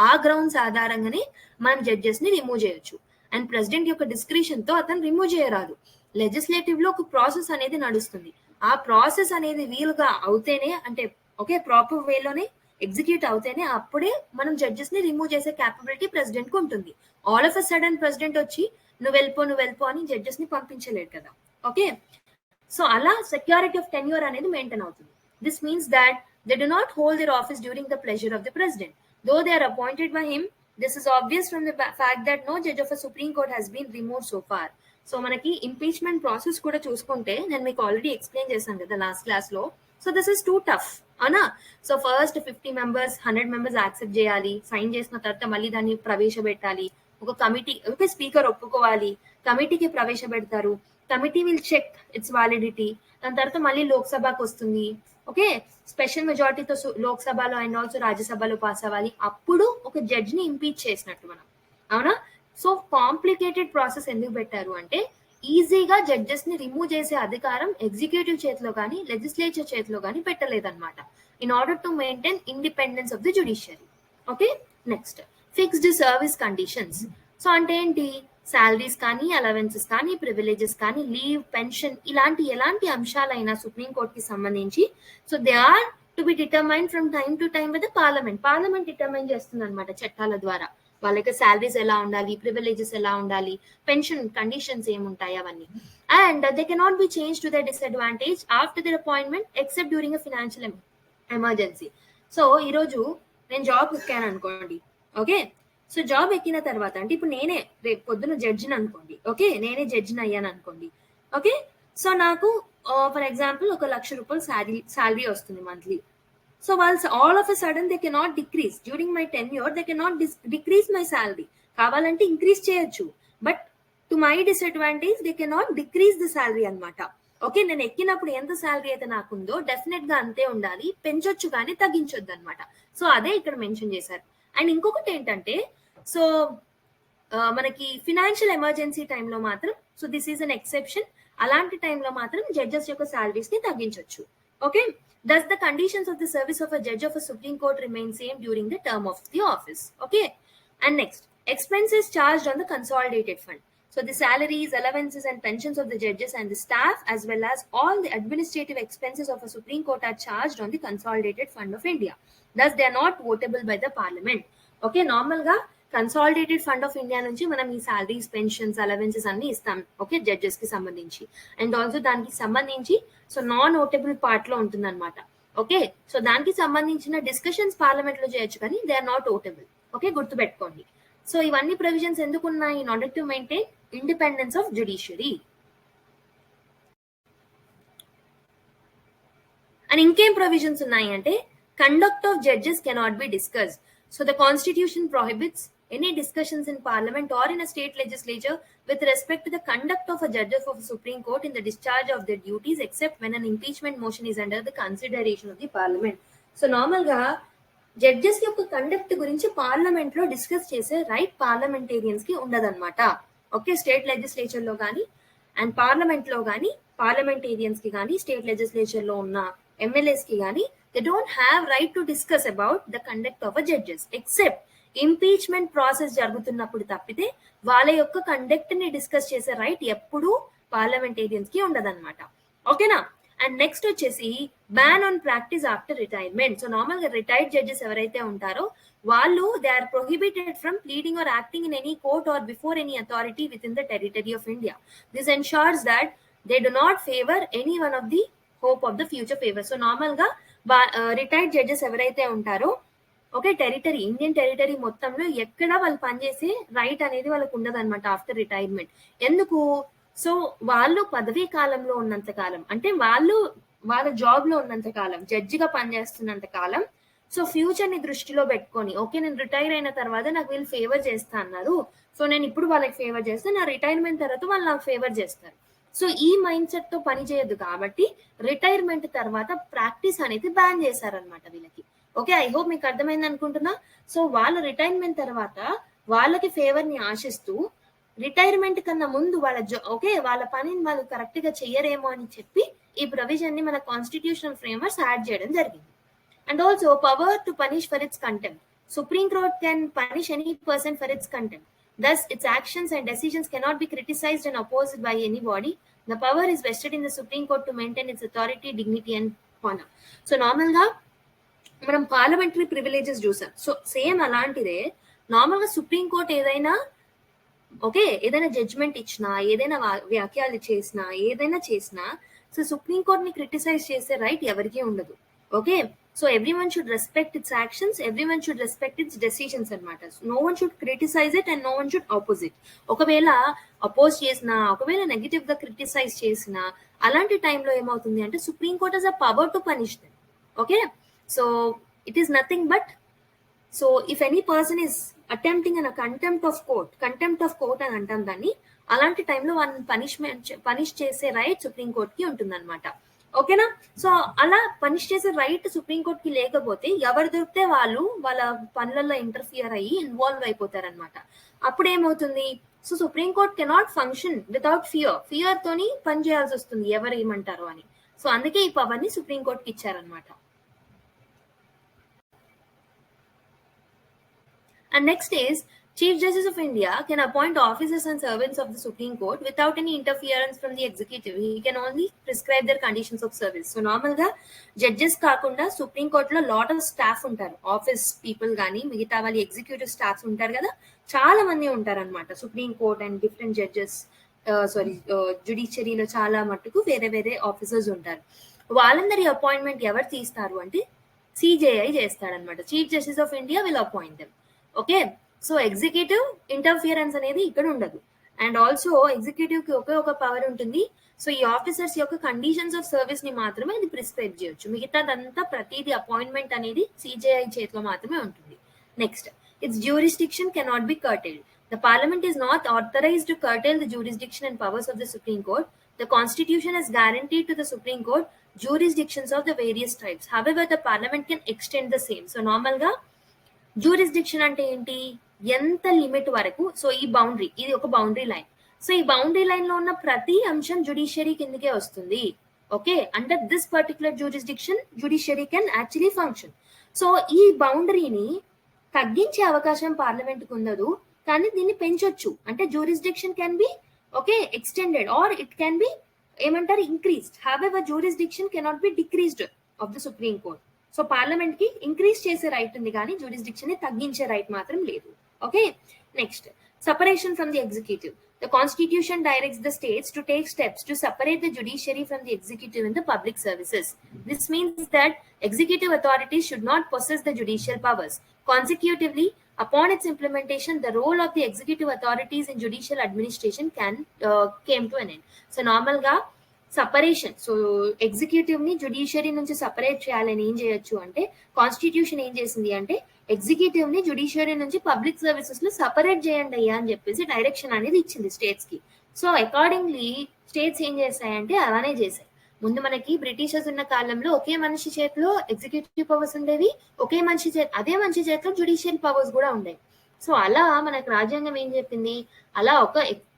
ఆ grounds ఆధారంగానే మనం judges ని remove చేయొచ్చు. And president యొక్క డిస్క్రిషన్ తో అతను రిమూవ్ చేయరాదు. లెజిస్లేటివ్ లో ఒక ప్రాసెస్ అనేది నడుస్తుంది. ఆ ప్రాసెస్ అనేది వీలుగా అవుతేనే, అంటే ఓకే ప్రాపర్ వేలోనే ఎగ్జిక్యూట్ అవుతేనే అప్పుడే మనం జడ్జెస్ ని రిమూవ్ చేసే క్యాపబిలిటీ ప్రెసిడెంట్ కు ఉంటుంది. All of a sudden president వచ్చి నువ్వు వెళ్ళిపో అని జడ్జెస్ ని పంపించలేడు కదా. ఓకే, సో అలా సెక్యూరిటీ ఆఫ్ టెన్యూర్ అనేది మెయింటైన్ అవుతుంది. This means that they do not hold their office during the pleasure of the president though they are appointed by him. This is obvious from the fact that no judge of a supreme court has been remove so far. So మనకి impeachment process కూడా చూసుకుంటే నేను మీకు already explain చేశాను కదా last class లో. So this is too tough, అవునా? So first 50 members 100 members accept చేయాలి, సైన్ చేసిన తర్వాత మళ్ళీ దాన్ని ప్రవేశపెట్టాలి, ఒక కమిటీ, ఒక స్పీకర్ ఒప్పుకోవాలి, కమిటీకి ప్రవేశపెడతారు, committee will check its validity, దాని తర్వాత మళ్ళీ లోక్సభకు వస్తుంది. ఓకే, స్పెషల్ మెజారిటీతో లోక్సభలో అండ్ ఆల్సో రాజ్యసభలో పాస్ అవ్వాలి, అప్పుడు ఒక జడ్జ్ ని ఇంపీచ్ చేసినట్టు మనం, అవునా? సో కాంప్లికేటెడ్ ప్రాసెస్ ఎందుకు పెట్టారు అంటే ఈజీగా జడ్జెస్ ని రిమూవ్ చేసే అధికారం ఎగ్జిక్యూటివ్ చేతిలో కానీ లెజిస్లేచర్ చేతిలో కానీ పెట్టలేదన్నమాట, in order to maintain independence of the judiciary. Okay, next fixed service conditions. So అంటే ఏంటి, సాలరీస్ కానీ అలవెన్సెస్ కానీ ప్రివిలేజెస్ కానీ లీవ్ పెన్షన్ ఇలాంటి ఎలాంటి అంశాలైనా సుప్రీం కోర్ట్ కి సంబంధించి so they are to be determine from time to time with parliament. Parliament determine చేస్తుంది అనమాట చట్టాల ద్వారా. వాళ్ళ యొక్క సాలరీస్ ఎలా ఉండాలి, ప్రివిలేజెస్ ఎలా ఉండాలి, పెన్షన్ కండిషన్స్ ఏముంటాయి అవన్నీ. And they cannot be change to the disadvantage after there appointment except during a financial emergency. So ఈరోజు నేను జాబ్ ఎక్కాను అనుకోండి, ఓకే. సో జాబ్ ఎక్కిన తర్వాత అంటే ఇప్పుడు నేనే రేపు పొద్దున జడ్జిని అనుకోండి, ఓకే, నేనే జడ్జిని అయ్యాను అనుకోండి, ఓకే. సో నాకు ఫర్ ఎగ్జాంపుల్ ఒక 1,00,000 రూపాయలు శాలరీ వస్తుంది monthly. So while all of a sudden they cannot decrease during my tenure, they cannot decrease my salary. కావాలంటే ఇంక్రీజ్ చేయొచ్చు, but to my disadvantage they cannot decrease the salary అనమాట. Okay, నేను ఎక్కినప్పుడు ఎంత salary అయితే నాకుందో definite గా అంతే ఉండాలి, పెంచొచ్చు కానీ తగ్గించొద్దు అనమాట. సో అదే ఇక్కడ మెన్షన్ చేశారు. అండ్ ఇంకొకటి ఏంటంటే, సో మనకి ఫినాన్షియల్ ఎమర్జెన్సీ టైంలో మాత్రం, so this is an exception, అలాంటి టైంలో మాత్రం జడ్జెస్ యొక్క శాలరీస్ ని తగ్గించొచ్చు. Okay, thus the conditions of the service of a judge of a Supreme Court remain same during the term of the office. Okay, and next, expenses charged on the consolidated fund. So the salaries, allowances and pensions of the judges and the staff, as well as all the administrative expenses of a Supreme Court, are charged on the consolidated fund of India. Thus they are not votable by the parliament. Okay, normal ga consolidated fund of India నుంచి మనం ఈ salaries, pensions, allowances అన్ని ఇస్తాం, okay, judges కి సంబంధించి. And also దానికి సంబంధించి so non ఓటబుల్ part లో ఉంటుంది అనమాట. ఓకే, సో దానికి సంబంధించిన డిస్కషన్స్ పార్లమెంట్ లో చేయొచ్చు కానీ దే ఆర్ నాట్ ఓటబుల్. ఓకే, గుర్తుపెట్టుకోండి. సో ఇవన్నీ ప్రొవిజన్స్ ఎందుకు ఉన్నాయి? In order to maintain independence of judiciary. And ఇంకేం ప్రొవిజన్స్ ఉన్నాయి అంటే, conduct of judges cannot be discussed. So the constitution prohibits any discussions in parliament or in a state legislature with respect to the conduct of a judge of a Supreme Court in the discharge of their duties, except when an impeachment motion is under the consideration of the parliament. So normal ga judges యొక్క conduct గురించి parliament లో discuss చేసే right parliamentarians కి ఉండదన్నమాట. Okay, state legislature లో కానీ and parliament లో కానీ పార్లమెంటేరియన్స్ కి కానీ స్టేట్ లెజిస్లేచర్ లో ఉన్న ఎమ్మెల్యేస్ కి కానీ they don't have right to discuss about the conduct of a judges except impeachment process జరుగుతున్నప్పుడు తప్పితే వాళ్ళ యొక్క కండక్ట్ ని డిస్కస్ చేసే రైట్ ఎప్పుడు పార్లమెంటేరియన్స్ కి ఉండదన్నమాట. ఓకేనా. అండ్ నెక్స్ట్ వచ్చేసి ban on practice after retirement. So normal గా రిటైర్డ్ జడ్జెస్ ఎవరైతే ఉంటారో వాళ్ళు they are prohibited from pleading or acting in any court or before any authority within the territory of India. This ensures that they do not favour any one of the hope of the future favour. So normal గా retired judges ఎవరైతే ఉంటారో, okay, territory, Indian territory మొత్తంలో ఎక్కడ వాళ్ళు పనిచేసే right అనేది వాళ్ళకు ఉండదు అనమాట ఆఫ్టర్ రిటైర్మెంట్. ఎందుకు? సో వాళ్ళు పదవీ కాలంలో ఉన్నంత కాలం, అంటే వాళ్ళు వాళ్ళ జాబ్ లో ఉన్నంత కాలం, జడ్జిగా పనిచేస్తున్నంత కాలం, సో ఫ్యూచర్ ని దృష్టిలో పెట్టుకొని, ఓకే నేను రిటైర్ అయిన తర్వాత నాకు వీళ్ళు ఫేవర్ చేస్తా అన్నారు, సో నేను ఇప్పుడు వాళ్ళకి ఫేవర్ చేస్తే నా రిటైర్మెంట్ తర్వాత వాళ్ళు నాకు ఫేవర్ చేస్తారు. సో ఈ మైండ్ సెట్ తో పని చేయదు కాబట్టి రిటైర్మెంట్ తర్వాత ప్రాక్టీస్ అనేది బ్యాన్ చేశారనమాట వీళ్ళకి. ఓకే, ఐ హోప్ మీకు అర్థమైంది అనుకుంటున్నా. సో వాళ్ళు రిటైర్మెంట్ తర్వాత వాళ్ళకి ఫేవర్ ని ఆశిస్తూ రిటైర్మెంట్ కన్నా ముందు వాళ్ళ ఓకే వాళ్ళ పనిని వాళ్ళు కరెక్ట్ గా చెయ్యరేమో అని చెప్పి ఈ ప్రొవిజన్ ని మన కాన్స్టిట్యూషనల్ ఫ్రేమర్స్ యాడ్ చేయడం జరిగింది. And also power to punish for it's contempt. Supreme court can punish any person for it's contempt. Thus, its actions and decisions cannot be criticized and opposed by anybody. The power is vested in the Supreme Court to maintain its authority, dignity and honor. So, normal ga మనం parliamentary privileges చూసాం. So same అలాంటిదే normal గా Supreme Court ఏదైనా okay ఏదైనా judgement ఇచ్చినా, ఏదైనా వ్యాఖ్యలు చేసినా, ఏదైనా చేసినా, సో సుప్రీం కోర్ట్ ని క్రిటిసైజ్ చేసే రైట్ ఎవరికీ ఉండదు. Okay, so everyone should respect its actions, everyone should respect its decisions అనమాట. No one should criticise it and no one should opposite. ఒకవేళ అపోజ్ చేసినా, ఒకవేళ నెగిటివ్ గా క్రిటిసైజ్ చేసినా, అలాంటి టైంలో ఏమవుతుంది అంటే Supreme court has a power to punish them. Okay, so it is nothing but, so if any person is attempting an contempt of court అని అంటాం దాన్ని, అలాంటి టైంలో వాళ్ళని పనిష్ చేసే రైట్ సుప్రీం కోర్ట్ కి ఉంటుంది అనమాట. ఓకేనా. సో అలా పనిష్ చేసే రైట్ సుప్రీం కోర్ట్ కి లేకపోతే ఎవరు దొరికితే వాళ్ళు వాళ్ళ పనులలో ఇంటర్ఫియర్ అయ్యి ఇన్వాల్వ్ అయిపోతారనమాట. అప్పుడు ఏమవుతుంది, so Supreme court cannot function without fear తోని పని చేయాల్సి వస్తుంది ఎవరు ఏమంటారు అని. సో అందుకే ఈ పవర్ ని సుప్రీం కోర్ట్ కి ఇచ్చారనమాట. And next is Chief Justice of India can appoint officers and servants of the Supreme Court without any interference from the executive. He can only prescribe their conditions of service. So normal గా judges కాకుండా supreme కోర్టులో lot of staff ఉంటారు, office people కానీ మిగతా వాళ్ళు executive staffs ఉంటారు కదా, చాలా మంది ఉంటారు అనమాట. Supreme court and different judges జుడిషియరీలో చాలా మట్టుకు వేరే వేరే ఆఫీసర్స్ ఉంటారు. వాళ్ళందరి అపాయింట్మెంట్ ఎవరు తీస్తారు అంటే సిజేఐ చేస్తాడనమాట. Chief justice of India will appoint them. Okay, so executive interference అనేది ఇక్కడ ఉండదు. అండ్ ఆల్సో ఎగ్జిక్యూటివ్ కి ఒకే ఒక పవర్ ఉంటుంది. సో ఈ ఆఫీసర్స్ యొక్క కండిషన్స్ ఆఫ్ సర్వీస్ ని మాత్రమే అది ప్రిస్క్రైబ్ చేయొచ్చు. మిగతాదంతా ప్రతిదీ అపాయింట్మెంట్ అనేది సిజేఐ చేతిలో మాత్రమే ఉంటుంది. Next, its jurisdiction cannot be curtailed. The Parliament is not authorized to curtail the jurisdiction and powers of the Supreme Court. The Constitution has guaranteed to the Supreme Court jurisdictions of the various types. However, the Parliament can extend the same. So normal ga jurisdiction ante enti, ఎంత limit వరకు. So ఈ boundary, ఇది ఒక boundary line. So ఈ boundary line లో ఉన్న ప్రతి అంశం జుడిషియరీ కిందకే వస్తుంది. Okay, under this particular jurisdiction judiciary can actually function. So ఈ బౌండరీని తగ్గించే అవకాశం పార్లమెంట్ కు ఉండదు, కానీ దీన్ని పెంచొచ్చు. అంటే jurisdiction can be okay extended or it can be ఏమంటారు increased. However jurisdiction cannot be decreased of the supreme court. So Parliament కి ఇంక్రీజ్ చేసే రైట్ ఉంది, కానీ జ్యూరిస్డిక్షన్ ని తగ్గించే రైట్ మాత్రం లేదు. Okay, next, separation from the executive. The Constitution directs the states to take steps to separate the judiciary from the executive in the public services. This means that executive authorities should not possess the judicial powers. Consecutively, upon its implementation, the role of the executive authorities in judicial administration came to an end. So normal ga separation, so executive ni judiciary nunchi separate cheyalani em cheyొచ్చు అంటే constitution ఏం చేసింది అంటే executive ని judiciary నుంచి public services లో separate చేయండి అయ్యా అని చెప్పేసి డైరెక్షన్ అనేది ఇచ్చింది స్టేట్స్ కి. సో అకార్డింగ్లీ స్టేట్స్ ఏం చేశాయంటే అలానే చేశాయి. ముందు మనకి బ్రిటిషర్స్ ఉన్న కాలంలో ఒకే మనిషి చేతిలో ఎగ్జిక్యూటివ్ పవర్స్ ఉండేవి, ఒకే మనిషి అదే మనిషి చేతిలో జుడిషియల్ పవర్స్ కూడా ఉండేవి. సో అలా మనకు రాజ్యాంగం ఏం చెప్పింది, అలా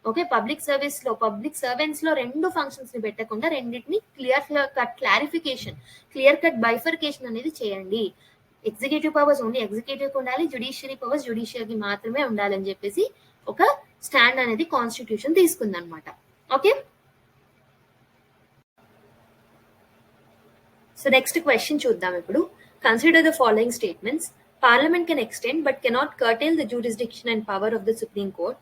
ఒకే పబ్లిక్ సర్వీస్ లో పబ్లిక్ సర్వెంట్స్ లో రెండు ఫంక్షన్స్ ని పెట్టకుండా రెండింటిని క్లియర్ కట్ బైఫర్కేషన్ అనేది చేయండి. ఎగ్జిక్యూటివ్ పవర్స్ ఓన్లీ ఎగ్జిక్యూటివ్ ఉండాలి, జుడిషియరీ పవర్స్ జుడిషియరీకి మాత్రమే ఉండాలని చెప్పేసి ఒక స్టాండ్ అనేది కాన్స్టిట్యూషన్ తీసుకుందనమాట. ఓకే, సో నెక్స్ట్ క్వశ్చన్ చూద్దాం ఇప్పుడు. Consider the following statements. Parliament can extend but cannot curtail the jurisdiction and power of the Supreme Court.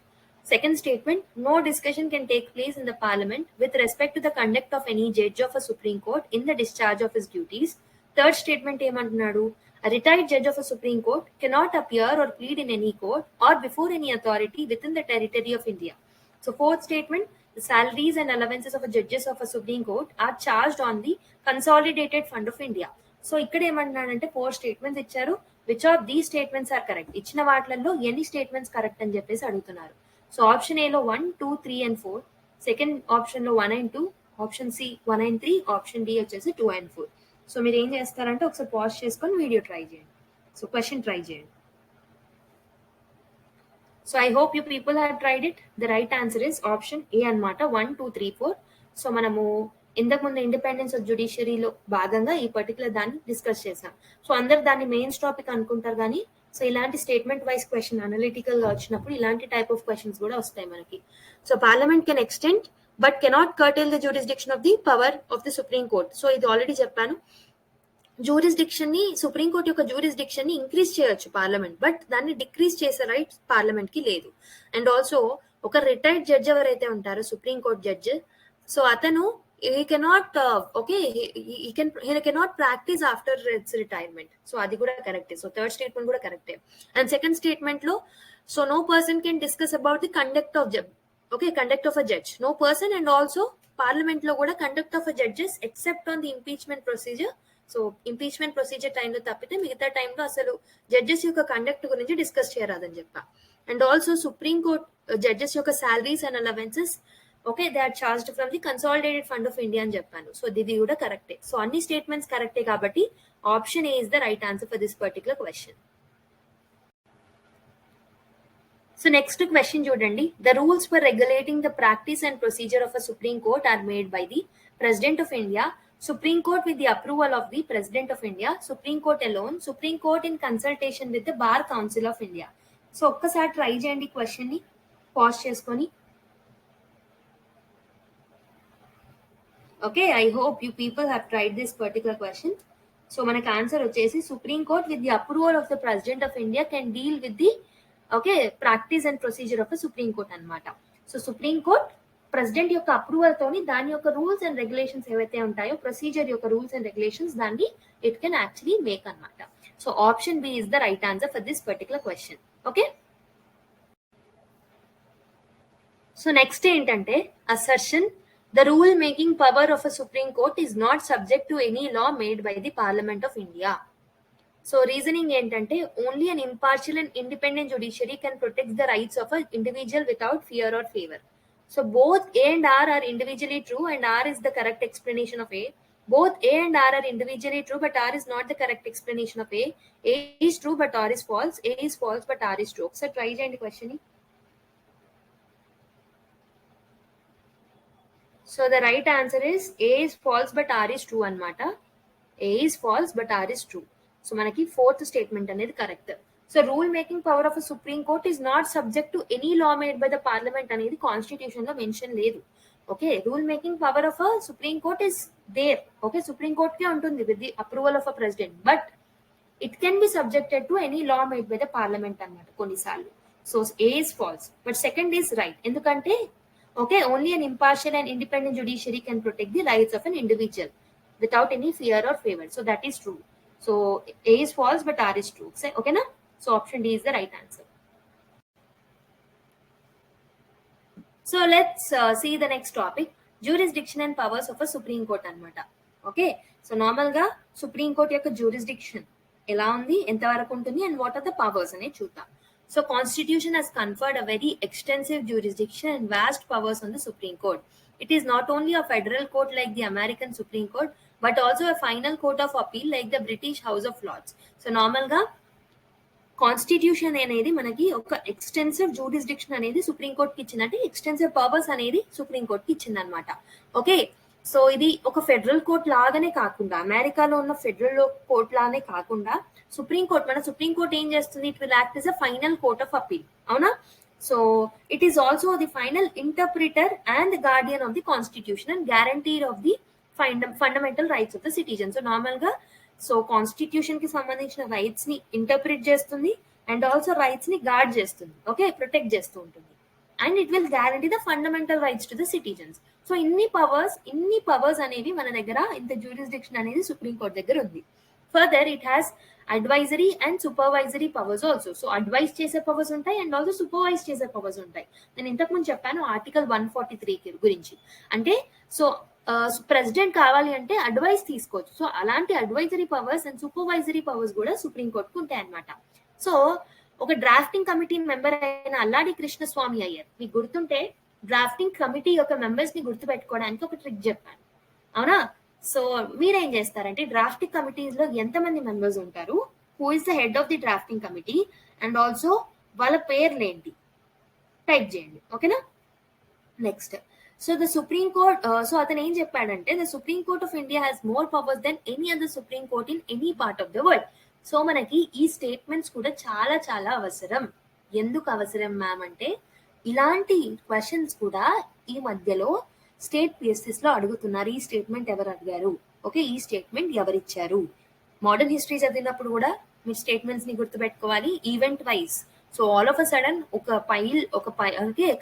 Second statement, no discussion can take place in the Parliament with respect to the conduct of any judge of a Supreme Court in the discharge of his duties. Third statement ఏమంటున్నాడు, a retired judge of a Supreme Court cannot appear or plead in any court or before any authority within the territory of India. So fourth statement, the salaries and allowances of a judges of a Supreme Court are charged on the consolidated fund of India. So ఇక్కడ ఏమంటున్నాడంటే 4 statements ఇచ్చారు. Which of the statements are correct, ఇచ్చిన వాటిల్లో ఎన్ని statements correct అని చెప్పేసి అడుగుతున్నారు. So option ఏలో 1, 2, 3 and 4, సెకండ్ ఆప్షన్ లో 1 and 2, option C 1 and 3, option D వచ్చేసి 2 and 4. సో మీరు ఏం చేస్తారంటే ఒకసారి పాజ్ చేసుకొని వీడియో ట్రై చేయండి, సో క్వశ్చన్ ట్రై చేయండి. So I hope you people have tried it. The right answer is option A అనమాట, 1, 2, 3, 4. సో మనము ఇంతకు ముందు ఇండిపెండెన్స్ ఆఫ్ జుడిషియరీలో భాగంగా ఈ పర్టికులర్ దాన్ని డిస్కస్ చేసాం. సో అందరు దాన్ని మెయిన్స్ టాపిక్ అనుకుంటారు, కానీ సో ఇలాంటి స్టేట్మెంట్ వైజ్ క్వశ్చన్ అనలిటికల్ గా వచ్చినప్పుడు ఇలాంటి టైప్ ఆఫ్ క్వశ్చన్స్ కూడా వస్తాయి మనకి. So parliament can extend but cannot curtail the jurisdiction of the power of the supreme court. So ఇది ఆల్రెడీ చెప్పాను, జ్యూరిస్డిక్షన్ ని సుప్రీం కోర్ట్ యొక్క జ్యూరిస్డిక్షన్ ని ఇంక్రీజ్ చేయొచ్చు పార్లమెంట్, బట్ దాన్ని డిక్రీజ్ చేసే రైట్ పార్లమెంట్ కి లేదు. అండ్ ఆల్సో ఒక రిటైర్డ్ జడ్జ్ ఎవరైతే ఉంటారో సుప్రీం కోర్ట్ జడ్జ్, సో అతను he cannot he cannot practice after its retirement. So adi kuda correct. So third statement kuda correct. And second statement lo, so no person can discuss about the conduct of conduct of a judge, no person. And also parliament lo kuda conduct of a judges except on the impeachment procedure. So impeachment procedure టైంలో తప్పితే మిగతా టైంలో అసలు judges యొక్క conduct గురించి discuss చేయరాదని చెప్పా. And also Supreme Court judges యొక్క salaries and allowances okay they are charged from the consolidated fund of India అని చెప్పాను. సో ఇది కూడా కరెక్టే. సో అన్ని స్టేట్మెంట్స్ కరెక్టే కాబట్టి option A is the right answer for this particular question. So next question చూడండి. The rules for regulating the practice and procedure of a supreme court are made by the president of India, Supreme Court with the approval of the President of India, Supreme Court alone, Supreme Court in consultation with the Bar Council of India. So ఒక్కసారి try చేయండి question ని pause చేసుకొని. Okay, I hope you people have tried this particular question. So మనకి answer వచ్చేసి supreme court with the approval of the president of India can deal with the okay practice and procedure of supreme court అనమాట. So Supreme court president యొక్క approval తోని దాని యొక్క rules and regulations ఏవైతే ఉంటాయో procedure యొక్క rules and regulations దాన్ని it can actually make అనమాట. So option B is the right answer for this particular question. Okay, so next ఏంటంటే assertion the rule making power of a Supreme Court is not subject to any law made by the Parliament of India. So reasoning ఏంటంటే only an impartial and independent judiciary can protect the rights of an individual without fear or favor. So both A and R are individually true and R is the correct explanation of A. Both A and R are individually true but R is not the correct explanation of A. A is true but R is false. A is false but R is true. So try చేయండి question. So the right answer is A is false but R is true అనమాట. A is false but R is true. So మనకి fourth statement అనేది correct. So rule making power of a Supreme Court is not subject to any law made by the Parliament అనేది constitution లో mention లేదు. Okay, rule making power of a supreme Court is there. Okay, supreme Court కే ఉంటుంది with the approval of a president, but it can be subjected to any law made by the Parliament అనమాట కొన్నిసార్లు. So A is false but second is right. ఎందుకంటే okay, only an impartial and independent judiciary can protect the rights of an individual without any fear or favor. So that is true. So A is false but R is true. Say okay na? So option D is the right answer. So let's see the next topic, jurisdiction and powers of a Supreme Court anamata. Okay, so normal ga Supreme Court yokka jurisdiction ela undi, enta varaku untundi, and what are the powers ane chuddam. So Constitution has conferred a very extensive jurisdiction and vast powers on the Supreme Court. It is not only a federal court like the American Supreme Court, but also a final court of appeal like the British House of Lords. So normal ga constitution అనేది మనకి ఒక extensive jurisdiction అనేది supreme కోర్ట్కి ఇచ్చిందంటే extensive powers అనేది supreme కోర్ట్కి ఇచ్చింది అనమాట. Okay, so ఇది ఒక ఫెడరల్ కోర్ట్ లాగానే కాకుండా, అమెరికాలో ఉన్న ఫెడరల్ కోర్ట్ లానే కాకుండా సుప్రీం కోర్ట్, మన సుప్రీం కోర్ట్ ఏం చేస్తుంది, it will act as a final court of appeal. అవునా? So it is also the final interpreter and guardian of the constitution and guarantor of the fundamental rights of the citizen. So normal గా so constitution కి సంబంధించిన rights ని interpret చేస్తుంది and also rights ని guard చేస్తుంది. Okay, protect చేస్తూ ఉంటుంది. And it will guarantee the fundamental rights to the citizens. So ఇన్ని పవర్స్ అనేవి మన దగ్గర, ఇంత జ్యూరిస్డిక్షన్ అనేది సుప్రీం కోర్ట్ దగ్గర ఉంది. Further it has advisory and supervisory powers also. So advise చేసే పవర్స్ ఉంటాయి అండ్ ఆల్సో సూపర్వైజ్ చేసే పవర్స్ ఉంటాయి. నేను ఇంతకు ముందు చెప్పాను ఆర్టికల్ 143 గురించి. అంటే సో ప్రెసిడెంట్ కావాలి అంటే అడ్వైస్ తీసుకోవచ్చు. సో అలాంటి advisory powers and supervisory powers కూడా సుప్రీం కోర్టుకు ఉంటాయి అన్నమాట. సో ఒక డ్రాఫ్టింగ్ కమిటీ మెంబర్ అయిన అల్లాడి కృష్ణస్వామి అయ్యర్, మీకు గుర్తుంటే డ్రాఫ్టింగ్ కమిటీ యొక్క మెంబర్స్ ని గుర్తు పెట్టుకోవడానికి ఒక ట్రిక్ చెప్పాను. అవునా? సో మీరేం చేస్తారంటే డ్రాఫ్టింగ్ కమిటీస్ లో ఎంతమంది మెంబర్స్ ఉంటారు, who is the head of the drafting committee and also వాళ్ళ పేర్లేంటి టైప్ చేయండి. ఓకేనా? Next, so the supreme court, so అతను ఏం చెప్పాడంటే the supreme court of India has more powers than any other supreme court in any part of the world. So మనకి ఈ statements కూడా చాలా చాలా అవసరం. ఎందుకు అవసరం మ్యామ్ అంటే, ఇలాంటి క్వశ్చన్స్ కూడా ఈ మధ్యలో స్టేట్ పిఎస్సిస్ లో అడుగుతున్నారు. ఈ స్టేట్మెంట్ ఎవరు అడిగారు, ఓకే, ఈ స్టేట్మెంట్ ఎవరిచ్చారు. మోడర్న్ హిస్టరీ చదివినప్పుడు కూడా మీరు స్టేట్మెంట్స్ ని గుర్తుపెట్టుకోవాలి event wise. So all of a sudden ఒక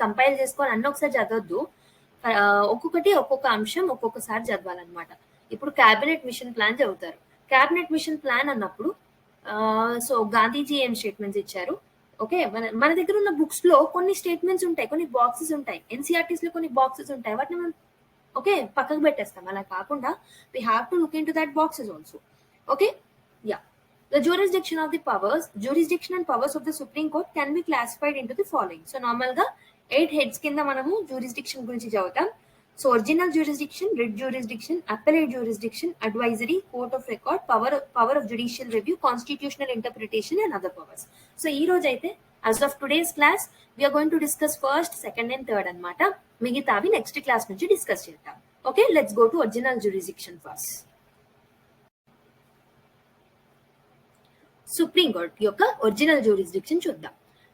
కంపైల్ చేసుకొని అన్న ఒకసారి చదవద్దు. ఒక్కొక్కటి ఒక్కొక్క అంశం ఒక్కొక్కసారి చదవాలన్నమాట. ఇప్పుడు క్యాబినెట్ మిషన్ ప్లాన్ చదువుతారు. క్యాబినెట్ మిషన్ ప్లాన్ అన్నప్పుడు సో గాంధీజీ ఏం స్టేట్మెంట్స్ ఇచ్చారు, ఓకే, మన దగ్గర ఉన్న బుక్స్ లో కొన్ని స్టేట్మెంట్స్ ఉంటాయి, కొన్ని బాక్సెస్ ఉంటాయి, ఎన్సీఆర్టీస్ లో కొన్ని బాక్సెస్ ఉంటాయి, వాటిని మనం ఓకే పక్కకు పెట్టేస్తాం. అలా కాకుండా we have to look in to that boxes also. Okay, yeah. The jurisdiction and powers of the Supreme Court can be classified into the following. So normal ga 8 heads కింద మనము jurisdiction గురించి చదువుతాం. So original jurisdiction, writ jurisdiction, appellate jurisdiction, advisory, court of record, power of judicial review, constitutional interpretation and other powers. So ఈ రోజు అయితే as of today's class we are going to discuss first, second and third అన్నమాట. మిగతావి next class నుంచి discuss చేద్దాం. Okay, let's go to original jurisdiction first. Supreme court యొక్క original jurisdiction చూద్దాం.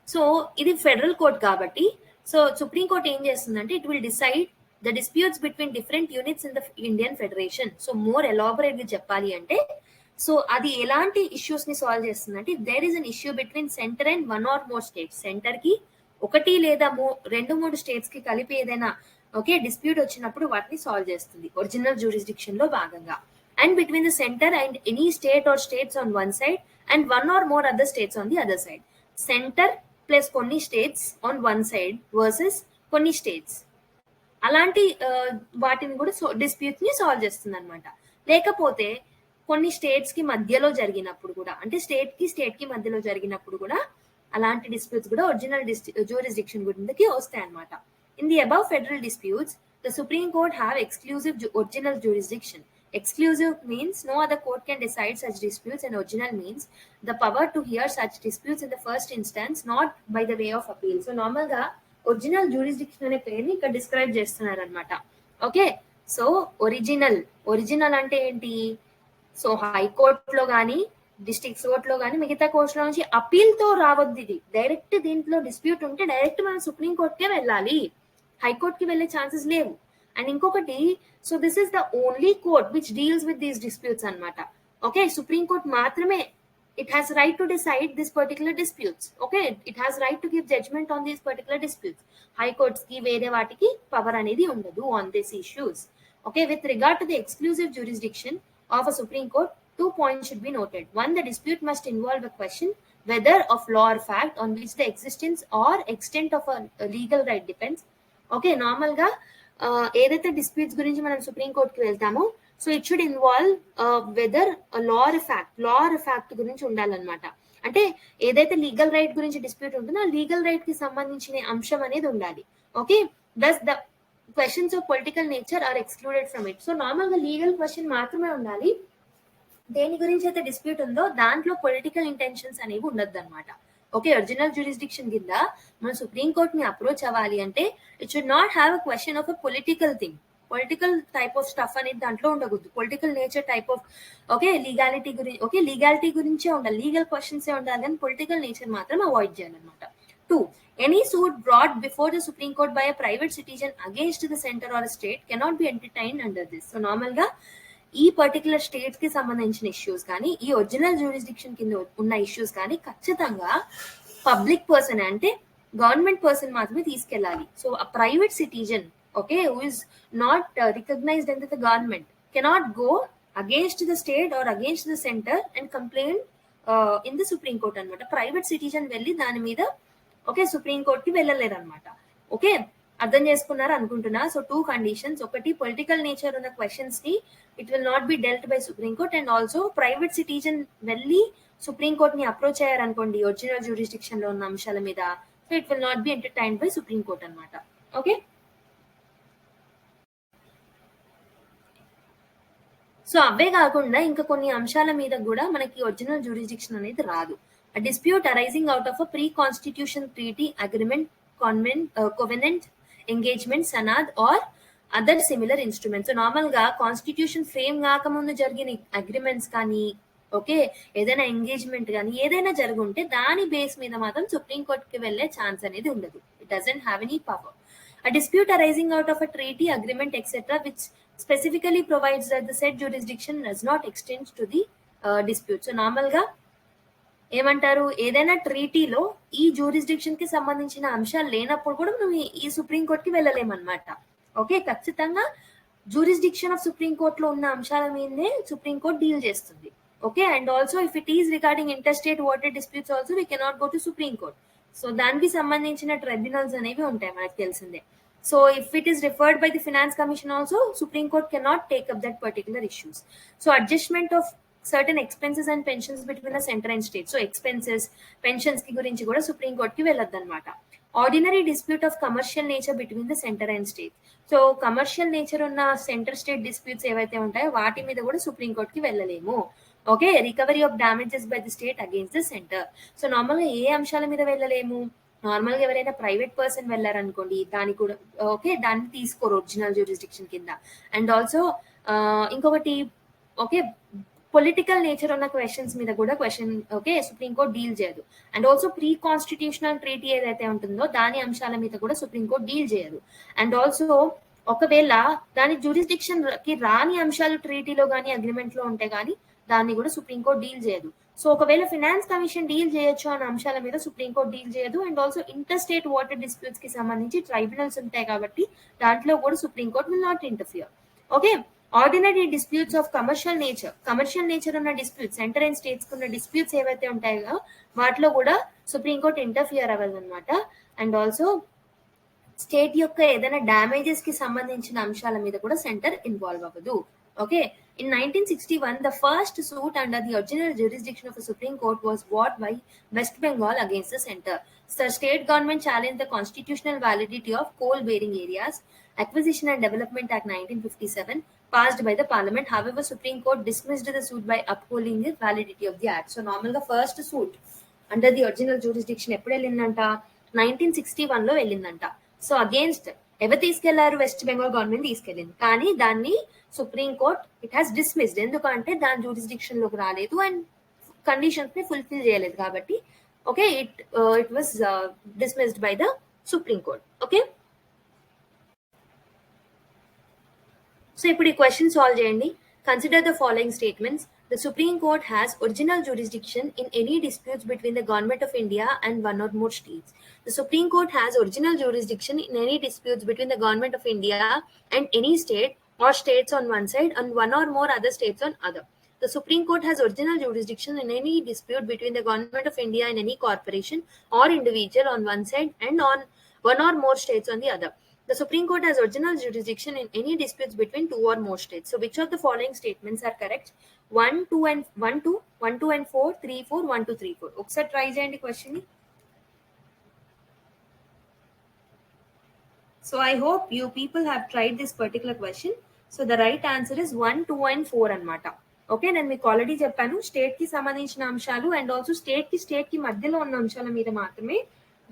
So ఇది ఫెడరల్ కోర్ట్ కాబట్టి సో సుప్రీం కోర్ట్ ఏం చేస్తుందంటే it will decide the disputes between different units in the Indian federation. So more elaborate గా చెప్పాలి అంటే so అది ఎలాంటి ఇష్యూస్ ని సాల్వ్ చేస్తుందంటే there is an issue between centre and one or more states. Centre కి ఒకటి లేదా రెండు మూడు స్టేట్స్ కి కలిపి ఏదైనా ఓకే డిస్ప్యూట్ వచ్చినప్పుడు వాటిని సాల్వ్ చేస్తుంది ఒరిజినల్ జ్యూరిస్డిక్షన్ లో భాగంగా. And between the centre and any state or states on one side and one or more other states on the other side. Centre plus కొన్ని states on one side versus కొన్ని states అలాంటి వాటిని కూడా dispute ని solve చేస్తుంది అనమాట. లేకపోతే కొన్ని స్టేట్స్ కి మధ్యలో జరిగినప్పుడు కూడా అంటే స్టేట్ కి మధ్యలో జరిగినప్పుడు కూడా అలాంటి డిస్ప్యూట్స్ కూడా ఒరిజినల్ జ్యూరిస్డిక్షన్ గురించి వస్తాయి అనమాట. In the above federal disputes the supreme court have exclusive original jurisdiction. Exclusive means no other court can decide such disputes, and original means the power to hear such disputes in the first instance, not by the way of appeal. So normal గా original jurisdiction అనే పేరుని ఇక్కడ describe చేస్తున్నారు అనమాట. Okay, so original అంటే ఏంటి? So హైకోర్టులో కానీ డిస్ట్రిక్ట్ కోర్టులో కానీ మిగతా కోర్టులో నుంచి అపీల్ తో రావద్దు. ఇది డైరెక్ట్ దీంట్లో డిస్ప్యూట్ ఉంటే డైరెక్ట్ మనం సుప్రీం కోర్టుకే వెళ్ళాలి, హైకోర్టుకి వెళ్ళే ఛాన్సెస్ లేవు. అండ్ ఇంకొకటి so this is the only court which deals with these disputes అనమాట. ఓకే, సుప్రీం కోర్ట్ మాత్రమే it has right to decide this particular disputes. Okay, it has right to give judgment on these particular disputes. High courts ki vere vaatiki power anedi undadu on these issues. Okay, with regard to the exclusive jurisdiction of a Supreme Court, 2 points should be noted. One, the dispute must involve a question whether of law or fact on which the existence or extent of a legal right depends. Okay, normal ga ఏదైతే disputes గురించి మనం supreme కోర్టుకి వెళ్తామో so it should involve whether law or fact గురించి ఉండాలన్నమాట. అంటే ఏదైతే legal right గురించి డిస్ప్యూట్ ఉంటుందో ఆ లీగల్ రైట్ కి సంబంధించిన అంశం అనేది ఉండాలి. Okay, thus the questions of political nature are excluded from it. So normal గా లీగల్ క్వశ్చన్ మాత్రమే ఉండాలి. దేని గురించి అయితే డిస్ప్యూట్ ఉందో దాంట్లో పొలిటికల్ ఇంటెన్షన్స్ అనేవి ఉండద్దు అనమాట. ఓకే, ఒరిజినల్ జ్యూరిస్డిక్షన్ కింద మనం సుప్రీం కోర్ట్ ని అప్రోచ్ అవ్వాలి అంటే it should not have a question of a political thing, political type of stuff అనేది దాంట్లో ఉండకూడదు. Political nature type of okay legality గురించే ఉండాలి, లీగల్ క్వశ్చన్స్ ఉండాలి, కానీ పొలిటికల్ నేచర్ మాత్రం అవాయిడ్ చేయాలన్నమాట. 2, any suit brought before the Supreme Court by a private citizen against the center or a state cannot be entertained under this. So normal గా ఈ particular states కి సంబంధించిన issues కానీ ఈ ఒరిజినల్ జ్యూరిస్డిక్షన్ కింద ఉన్న ఇష్యూస్ కానీ ఖచ్చితంగా పబ్లిక్ పర్సన్ అంటే గవర్నమెంట్ పర్సన్ మాత్రమే తీసుకెళ్ళాలి. So a private citizen, okay, who is not recognized under the government cannot go against the state or against the center and complain in the Supreme Court అనమాట. Private citizen వెళ్ళి దాని మీద okay supreme court కి వెళ్ళలేరు అనమాట. Okay, అర్థం చేసుకున్నారు అనుకుంటున్నా. సో 2 కండిషన్స్, ఒకటి పొలిటికల్ నేచర్ ఉన్న క్వశ్చన్స్ ని it will not be dwelt by supreme court, and also private citizen వెళ్ళి సుప్రీం కోర్ట్ ని అప్రోచ్ అయ్యారనుకోండి ఒరిజినల్ జ్యూరిస్డిక్షన్ లో ఉన్న అంశాల మీద, so it will not be entertained by supreme court అనమాట. ఓకే, సో అవే కాకుండా ఇంకా కొన్ని అంశాల మీద కూడా మనకి ఒరిజినల్ జ్యూరిస్డిక్షన్ అనేది రాదు. A dispute arising out of a pre-constitution treaty, agreement, covenant, engagement, sanad or other similar instruments. So normal గా కాన్స్టిట్యూషన్ ఫ్రేమ్ కాకముందు జరిగిన అగ్రిమెంట్స్ కానీ ఓకే ఏదైనా ఎంగేజ్మెంట్ కానీ ఏదైనా జరుగుంటే దాని బేస్ మీద మాత్రం సుప్రీం కోర్టుకి వెళ్ళే ఛాన్స్ అనేది ఉండదు. It doesn't have any power. A dispute arising out of a treaty, agreement, etc., which specifically provides that the said jurisdiction does not extend to the dispute. So normal గా ఏమంటారు, ఏదైనా ట్రీటీలో ఈ jurisdiction కి సంబంధించిన అంశాలు లేనప్పుడు కూడా మనం ఈ సుప్రీం కోర్ట్ కి వెళ్ళలేమన్నమాట. ఓకే, ఖచ్చితంగా జ్యూరిస్డిక్షన్ ఆఫ్ సుప్రీం కోర్ట్ లో ఉన్న అంశాల మీదే సుప్రీం కోర్ట్ డీల్ చేస్తుంది. Okay, and also if it is regarding inter state water disputes also we cannot go to supreme court. So దానికి సంబంధించిన ట్రైబ్యునల్స్ అనేవి ఉంటాయి మనకు తెలిసిందే. So if it is referred by the finance commission also Supreme court cannot take up that particular issues. So adjustment of certain expenses and pensions between the center and state. So expenses, pensions ki gurinchi kuda Supreme Court ki velladdu anamata. Ordinary dispute of commercial nature between the center and state. So commercial nature unna center state disputes evaithe untayo vaati meeda kuda Supreme Court ki vellalemu. Okay, recovery of damages by the state against the center. So normal ga ఏ అంశాల మీద వెళ్ళలేము, normal గా ఎవరైనా private person వెళ్ళారనుకోండి దాని కూడా okay దాన్ని తీసుకోరు ఒరిజినల్ జ్యూరిస్డిక్షన్ కింద. అండ్ ఆల్సో ఇంకొకటి ఓకే పొలిటికల్ నేచర్ ఉన్న క్వశ్చన్స్ మీద కూడా సుప్రీంకోర్టు డీల్ చేయదు. And also pre constitutional treaty ఏదైతే ఉంటుందో దాని అంశాల మీద కూడా సుప్రీంకోర్టు డీల్ చేయదు. అండ్ ఆల్సో ఒకవేళ దాని జ్యూరిస్డిక్షన్ కి రాని అంశాలు ట్రీటీలో కానీ అగ్రిమెంట్ లో ఉంటే కానీ దాన్ని కూడా సుప్రీంకోర్టు డీల్ చేయదు. సో ఒకవేళ ఫినాన్స్ కమిషన్ డీల్ చేయొచ్చు అనే అంశాల మీద సుప్రీంకోర్టు డీల్ చేయదు. And also inter state water disputes కి సంబంధించి ట్రైబ్యునల్స్ ఉంటాయి కాబట్టి దాంట్లో కూడా supreme court will not interfere. Okay, ordinary disputes of commercial nature ఉన్న డిస్ప్యూట్స్, సెంటర్ అండ్ స్టేట్స్ ఉన్న డిస్ప్యూట్స్ ఏవైతే ఉంటాయో వాటిలో కూడా సుప్రీంకోర్టు ఇంటర్ఫియర్ అవ్వదు అనమాట. అండ్ ఆల్సో స్టేట్ యొక్క ఏదైనా డ్యామేజెస్ కి సంబంధించిన అంశాల మీద కూడా సెంటర్ ఇన్వాల్వ్ అవ్వదు. Okay, in 1961 the first suit under the original jurisdiction of the Supreme Court was brought by West Bengal against the center. The state government challenged the constitutional validity of coal bearing areas Acquisition and Development Act 1957 passed by the parliament. However, Supreme Court dismissed the suit by upholding the validity of the act. So normal గా first suit under the original jurisdiction ఎప్పుడు వెళ్ళిందంట? 1961 లో వెళ్ళిందంట. So against ఎవరు తీసుకెళ్లారు? West Bengal government తీసుకెళ్ళింది. కానీ దాన్ని supreme court it has dismissed. ఎందుకంటే దాని జ్యూరిస్డిక్షన్ లోకి రాలేదు అండ్ కండిషన్స్ ని ఫుల్ఫిల్ చేయలేదు కాబట్టి okay it was dismissed by the supreme court. Okay, so ఇప్పుడు ఈ క్వశ్చన్ సాల్వ్ చేయండి. Consider the following statements. The Supreme Court has original jurisdiction in any disputes between the Government of India and one or more states. The Supreme Court has original jurisdiction in any disputes between the Government of India and any state or states on one side and one or more other states on other. The Supreme Court has original jurisdiction in any dispute between the Government of India and any corporation or individual on one side and on one or more states on the other. The Supreme Court has original jurisdiction in any disputes between two or more states. So which of the following statements are correct? 1, 2 and 1, 2, 1, 2 and 4, 3, 4, 1, 2, 3, 4. ఒకసారి try చేయండి question ని. So I hope you people have tried this particular question. So the right answer is 1, 2 and 4 అన్నమాట. Okay, నేను మీకు already చెప్పాను state కి సంబంధించిన అంశాలు అండ్ ఆల్సో స్టేట్ కి మధ్యలో ఉన్న అంశాల మీద మాత్రమే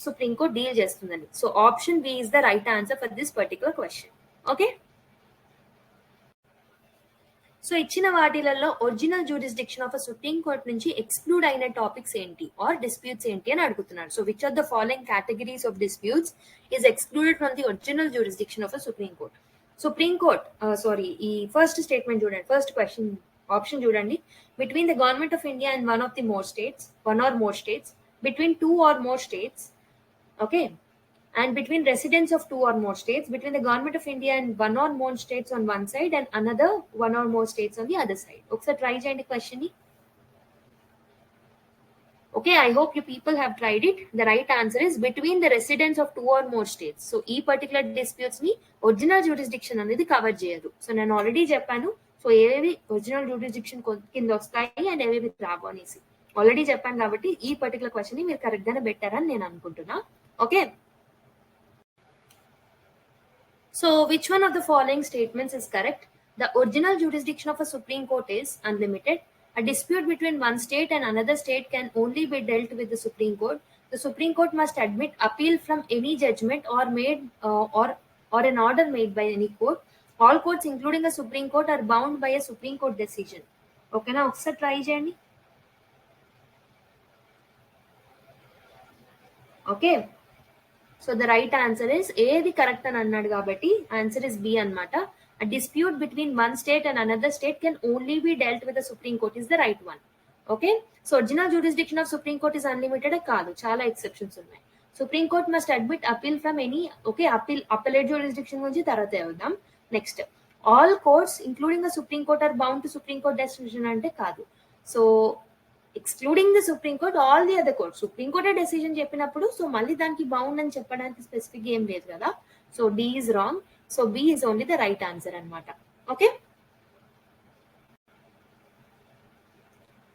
సుప్రీం కోర్ట్ డీల్ చేస్తుందండి. So option B is the right answer for this particular question. Okay, so ఇచ్చిన వాటిలలో original jurisdiction of supreme court నుంచి ఎక్స్క్లూడ్ అయిన టాపిక్స్ ఏంటి ఆర్ డిస్ప్యూట్స్ ఏంటి అని అడుగుతున్నారు. So which of the following categories of disputes is excluded from the original jurisdiction of supreme court. ఈ first statement చూడండి, ఫస్ట్ క్వశ్చన్ ఆప్షన్ చూడండి. Between the government of India and one or more states, between two or more states, okay, and between residents of two or more states, between the government of India and one or more states on one side and another one or more states on the other side. ఒకసారి try చేయండి question ని. Okay, I hope you people have tried it. The right answer is between the residents of two or more states. So ఈ particular disputes ని original jurisdiction అనేది cover చేయదు. So నేను already చెప్పాను so ఏవేవి original jurisdiction కింద వస్తాయి and ఏవేవి రావు అనేసి ఆల్రెడీ చెప్పాను కాబట్టి ఈ పర్టికులర్ క్వశ్చన్ ని మీరు కరెక్ట్ గానే పెట్టారని నేను అనుకుంటున్నా. Okay, so which one of the following statements is correct? The original jurisdiction of a Supreme Court is unlimited. A dispute between one state and another state can only be dealt with the Supreme Court. The Supreme Court must admit appeal from any judgment or an order made by any court. All courts including the Supreme Court are bound by a Supreme Court decision. Okay na, ఒకసారి try చేయండి. Okay, so the right answer is ఏది correct అని అన్నాడు కాబట్టి answer is B అన్నమాట. A dispute between one state and another state can only be dealt with the Supreme Court is the right one. Okay, so original jurisdiction of Supreme Court is unlimited కాదు, చాలా exceptions ఉన్నాయి. Supreme Court must admit appeal from any appellate jurisdiction గురించి తర్వాత చూద్దాం. Next, all courts including the Supreme Court are bound to Supreme Court decision అంటే కాదు. So excluding the supreme court all the other court, supreme కోర్టే decision చెప్పినప్పుడు so మళ్ళీ దానికి bound అని చెప్పడానికి స్పెసిఫిక్ ఏం లేదు కదా. So D is wrong. So B is only the right answer అనమాట. Okay,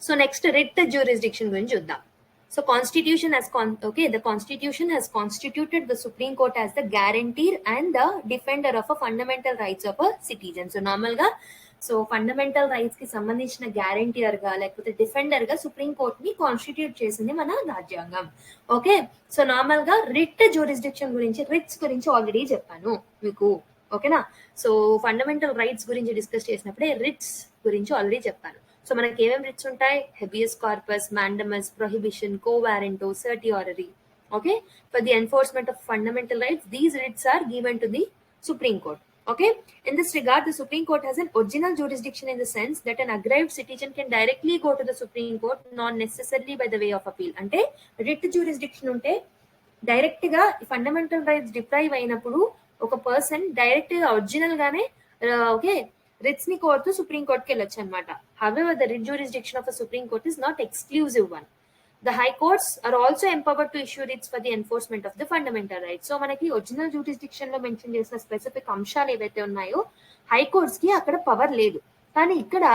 so next writ jurisdiction గురించి చూద్దాం. So the constitution has constituted the Supreme Court as the guarantor and the defender of a fundamental rights of a citizen. So normal గా so fundamental rights కి సంబంధించిన గ్యారంటీర్ గా లేకపోతే defender గా Supreme court ని constitute చేసింది మన రాజ్యాంగం. ఓకే, సో నార్మల్ గా రిట్ జ్యూరిస్డిక్షన్ గురించి రిట్స్ గురించి ఆల్రెడీ చెప్పాను మీకు. ఓకేనా, సో ఫండమెంటల్ రైట్స్ గురించి డిస్కస్ చేసినప్పుడే రిట్స్ గురించి ఆల్రెడీ చెప్పాను. సో మనకి ఏమేమి రిట్స్ ఉంటాయి? Habeas corpus, mandamus, prohibition, quo warranto, certiorari. Okay, for the enforcement of fundamental rights, these writs are given to the Supreme Court. Okay, in this regard, the Supreme Court has an original jurisdiction in the sense that an aggrieved citizen can directly go to the Supreme Court, not necessarily by the way of appeal. Ante writ jurisdiction unte direct గా fundamental rights deprive అయినప్పుడు ఒక person direct గా original గానే okay writs ని కోరుతూ supreme కోర్టుకి వెళ్ళొచ్చు అనమాట. However the writ jurisdiction of a supreme Court is not exclusive one. The high courts are also empowered to issue writs for the enforcement of the fundamental rights. So మనకి original jurisdiction లో mention చేసిన specific అంశాలు ఏవైతే ఉన్నాయో high courts కి అక్కడ power లేదు, కానీ ఇక్కడ